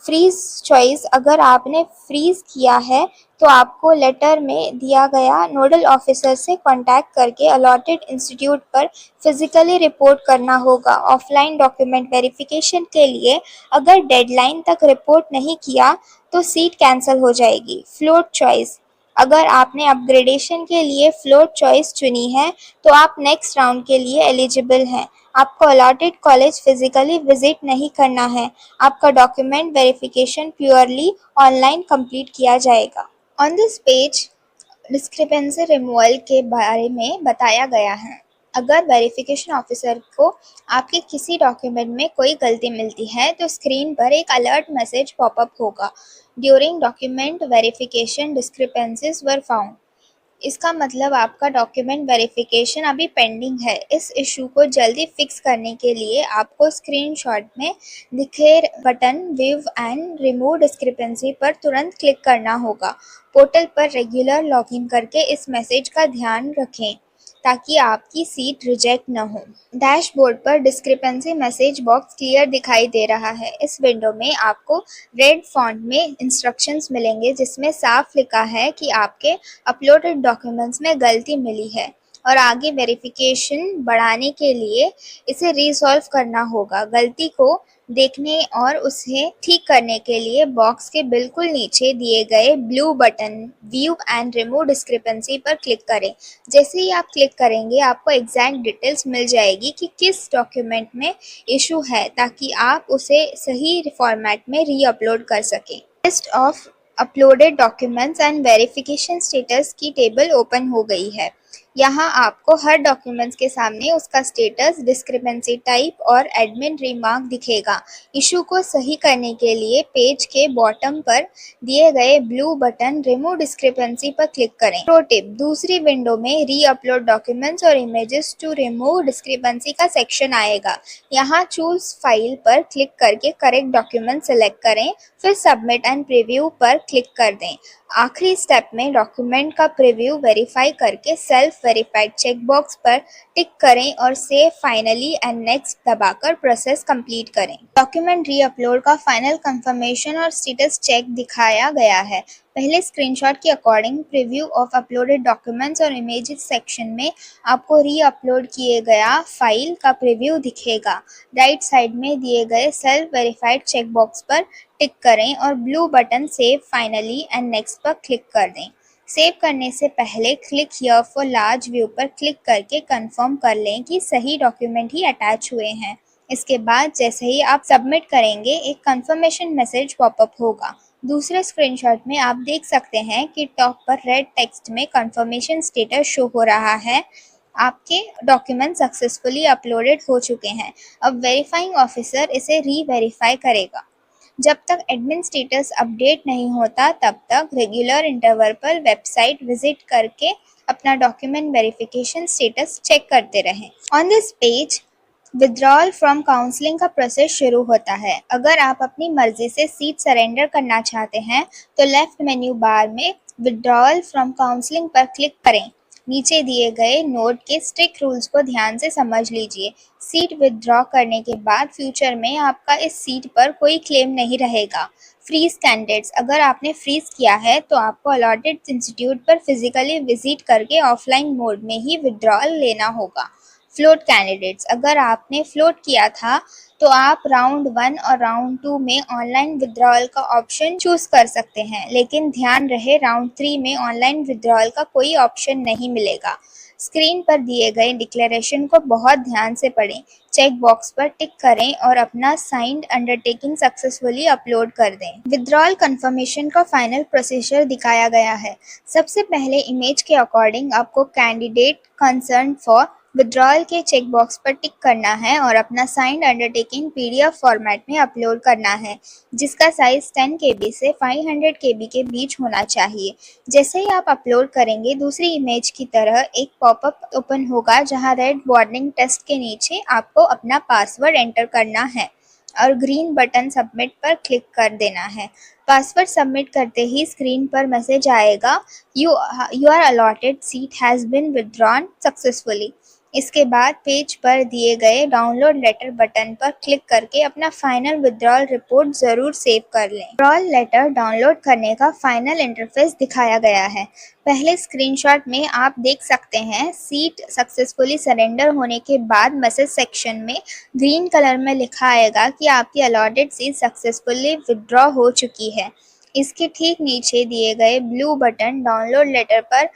फ्रीज चॉइस, अगर आपने फ्रीज किया है तो आपको लेटर में दिया गया नोडल ऑफिसर से कांटेक्ट करके अलॉटेड इंस्टीट्यूट पर फिजिकली रिपोर्ट करना होगा। ऑफलाइन डॉक्यूमेंट वेरिफिकेशन के लिए अगर डेडलाइन तक रिपोर्ट नहीं किया तो सीट कैंसिल हो जाएगी। फ्लोट चॉइस, अगर आपने अपग्रेडेशन के लिए फ्लोट चॉइस चुनी है तो आप नेक्स्ट राउंड के लिए एलिजिबल हैं। आपको अलॉटेड कॉलेज फिजिकली विजिट नहीं करना है। आपका document verification purely online complete किया जाएगा। On this page discrepancy removal के बारे में बताया गया है। अगर वेरिफिकेशन ऑफिसर को आपके किसी डॉक्यूमेंट में कोई गलती मिलती है तो स्क्रीन पर एक अलर्ट मैसेज पॉपअप होगा। During document verification discrepancies were found. इसका मतलब आपका डॉक्यूमेंट वेरिफिकेशन अभी पेंडिंग है। इस इशू को जल्दी फिक्स करने के लिए आपको स्क्रीनशॉट में दिखे button view and remove discrepancy पर तुरंत क्लिक करना होगा। पोर्टल पर रेगुलर लॉगिन करके इस मैसेज का ध्यान रखें ताकि आपकी सीट रिजेक्ट न हो। डैशबोर्ड पर डिस्क्रिपेंसी मैसेज बॉक्स क्लियर दिखाई दे रहा है। इस विंडो में आपको रेड फॉन्ट में इंस्ट्रक्शंस मिलेंगे, जिसमें साफ लिखा है कि आपके अपलोडेड डॉक्यूमेंट्स में गलती मिली है और आगे वेरिफिकेशन बढ़ाने के लिए इसे रिसॉल्व करना होगा। गलती को देखने और उसे ठीक करने के लिए बॉक्स के बिल्कुल नीचे दिए गए blue button view and remove discrepancy पर क्लिक करें। जैसे ही आप क्लिक करेंगे आपको एग्जैक्ट डिटेल्स मिल जाएगी कि किस डॉक्यूमेंट में इशू है, ताकि आप उसे सही फॉर्मेट में री अपलोड कर सकें। List of uploaded documents and verification status की टेबल ओपन हो गई है। यहाँ आपको हर डॉक्यूमेंट्स के सामने उसका स्टेटस, डिस्क्रिपेंसी टाइप और एडमिन रिमार्क दिखेगा। इशू को सही करने के लिए पेज के बॉटम पर दिए गए ब्लू बटन रिमूव डिस्क्रिपेंसी पर क्लिक करें। प्रो टिप, दूसरी विंडो में री अपलोड डॉक्यूमेंट्स और इमेजेस टू रिमूव डिस्क्रिपेंसी का सेक्शन आएगा। यहाँ चूज फाइल पर क्लिक करके करेक्ट डॉक्यूमेंट सेलेक्ट करें, फिर सबमिट एंड प्रीव्यू पर क्लिक कर दें। आखिरी स्टेप में डॉक्यूमेंट का प्रीव्यू वेरीफाई करके सेल्फ वेरीफाइड चेकबॉक्स पर टिक करें और सेव फाइनली एंड नेक्स्ट दबाकर प्रोसेस कंप्लीट करें। डॉक्यूमेंट री-अपलोड का फाइनल कंफर्मेशन और स्टेटस चेक दिखाया गया है। पहले स्क्रीनशॉट के according preview of uploaded documents और इमेजेस सेक्शन में आपको री-अपलोड किए गया फाइल का प्रीव्यू दिखेगा। राइट साइड में दिए गए सेल्फ वेरीफाइड चेकबॉक्स पर टिक करें और blue button save finally and next पर क्लिक कर दें। सेव करने से पहले click here for large view पर क्लिक करके कंफर्म कर लें कि सही डॉक्यूमेंट ही अटैच हुए हैं। इसके बाद जैसे ही आप सबमिट करेंगे एक कंफर्मेशन मैसेज पॉपअप होगा। दूसरे स्क्रीनशॉट में आप देख सकते हैं कि टॉप पर रेड टेक्स्ट में कंफर्मेशन स्टेटस शो हो रहा है। आपके डॉक्यूमेंट सक्सेसफुली अपलोडेड हो चुके हैं। अब वेरीफाइंग ऑफिसर इसे री-वेरीफाई करेगा। जब तक एडमिन स्टेटस अपडेट नहीं होता तब तक रेगुलर इंटरवल पर वेबसाइट विजिट करके अपना डॉक्यूमेंट वेरिफिकेशन स्टेटस चेक करते रहें। On this page withdrawal from counselling का प्रोसेस शुरू होता है। अगर आप अपनी मर्जी से सीट सरेंडर करना चाहते हैं तो लेफ्ट मेन्यू बार में विथड्रॉल फ्रॉम काउंसलिंग पर क्लिक करें। नीचे दिए गए नोट के स्ट्रिक्ट रूल्स को ध्यान से समझ लीजिए। सीट विथड्रॉ करने के बाद फ्यूचर में आपका इस सीट पर कोई क्लेम नहीं रहेगा। फ्रीज कैंडिडेट्स, अगर आपने फ्रीज किया है तो आपको अलॉटेड इंस्टीट्यूट पर फिजिकली विजिट करके ऑफलाइन मोड में ही विथड्रॉल लेना होगा। फ्लोट कैंडिडेट्स, अगर आपने फ्लोट किया था तो आप राउंड 1 और राउंड 2 में ऑनलाइन विथड्रॉल का ऑप्शन चूज कर सकते हैं, लेकिन ध्यान रहे राउंड 3 में ऑनलाइन विथड्रॉल का कोई ऑप्शन नहीं मिलेगा। स्क्रीन पर दिए गए डिक्लेरेशन को बहुत ध्यान से पढ़ें, चेक बॉक्स पर टिक करें और अपना साइंड अंडरटेकिंग सक्सेसफुली अपलोड कर दें। विथड्रॉल कंफर्मेशन का फाइनल प्रोसीजर दिखाया गया है। सबसे पहले इमेज के अकॉर्डिंग आपको कैंडिडेट कंसर्न फॉर विथड्रॉल के चेक बॉक्स पर टिक करना है और अपना साइंड अंडरटेकिंग पीडीएफ फॉर्मेट में अपलोड करना है, जिसका साइज 10 KB से 500 KB के बीच होना चाहिए। जैसे ही आप अपलोड करेंगे दूसरी इमेज की तरह एक पॉपअप ओपन होगा जहां रेड वार्निंग टेक्स्ट के नीचे आपको अपना पासवर्ड एंटर करना है और ग्रीन बटन सबमिट पर क्लिक कर देना है। पासवर्ड सबमिट करते ही स्क्रीन पर मैसेज आएगा, you are allotted seat has been withdrawn successfully. इसके बाद पेज पर दिए गए डाउनलोड लेटर बटन पर क्लिक करके अपना फाइनल विथड्रॉल रिपोर्ट ज़रूर सेव कर लें। विथड्रॉल लेटर डाउनलोड करने का फाइनल इंटरफेस दिखाया गया है। पहले स्क्रीनशॉट में आप देख सकते हैं सीट सक्सेसफुली सरेंडर होने के बाद मैसेज सेक्शन में ग्रीन कलर में लिखा आएगा कि आपकी अलॉटेड सीट सक्सेसफुली विथड्रॉ हो चुकी है। इसके ठीक नीचे दिए गए ब्लू बटन डाउनलोड लेटर पर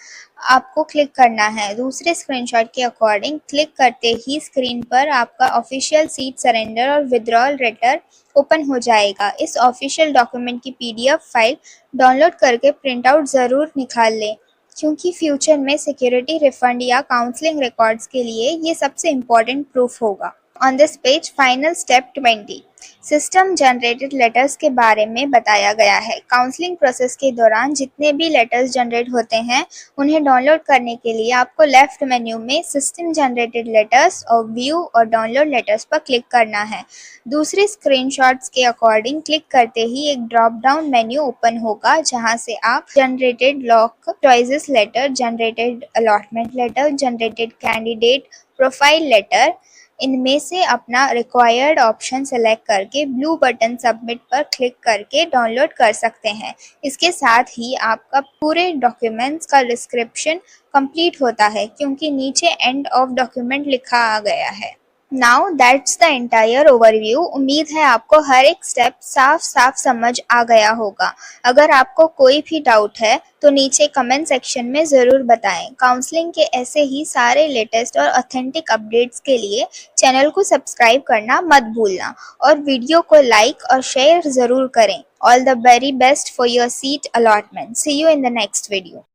आपको क्लिक करना है। दूसरे स्क्रीनशॉट के अकॉर्डिंग क्लिक करते ही स्क्रीन पर आपका ऑफिशियल सीट सरेंडर और विथड्रॉल लेटर ओपन हो जाएगा। इस ऑफिशियल डॉक्यूमेंट की पीडीएफ फाइल डाउनलोड करके प्रिंट आउट ज़रूर निकाल लें, क्योंकि फ्यूचर में सिक्योरिटी रिफंड या काउंसलिंग रिकॉर्ड्स के लिए ये सबसे इम्पोर्टेंट प्रूफ होगा। On this page final step 20 system generated letters के बारे में बताया गया है। काउंसलिंग प्रोसेस के दौरान जितने भी लेटर्स जनरेट होते हैं उन्हें डाउनलोड करने के लिए आपको लेफ्ट मेन्यू में सिस्टम जनरेटेड लेटर्स और व्यू और डाउनलोड लेटर्स पर क्लिक करना है। दूसरे स्क्रीनशॉट्स के अकॉर्डिंग क्लिक करते ही एक ड्रॉप डाउन मेन्यू ओपन होगा जहां से आप generated lock choices letter, generated allotment letter, generated candidate profile letter, इनमें से अपना रिक्वायर्ड ऑप्शन सेलेक्ट करके ब्लू बटन सबमिट पर क्लिक करके डाउनलोड कर सकते हैं। इसके साथ ही आपका पूरे डॉक्यूमेंट्स का डिस्क्रिप्शन कंप्लीट होता है, क्योंकि नीचे एंड ऑफ डॉक्यूमेंट लिखा आ गया है। Now that's the entire overview. उम्मीद है आपको हर एक स्टेप साफ साफ समझ आ गया होगा। अगर आपको कोई भी डाउट है तो नीचे कमेंट सेक्शन में ज़रूर बताएं। काउंसलिंग के ऐसे ही सारे लेटेस्ट और ऑथेंटिक अपडेट्स के लिए चैनल को सब्सक्राइब करना मत भूलना और वीडियो को लाइक और शेयर ज़रूर करें। All the very best for your seat allotment. See you in the next video.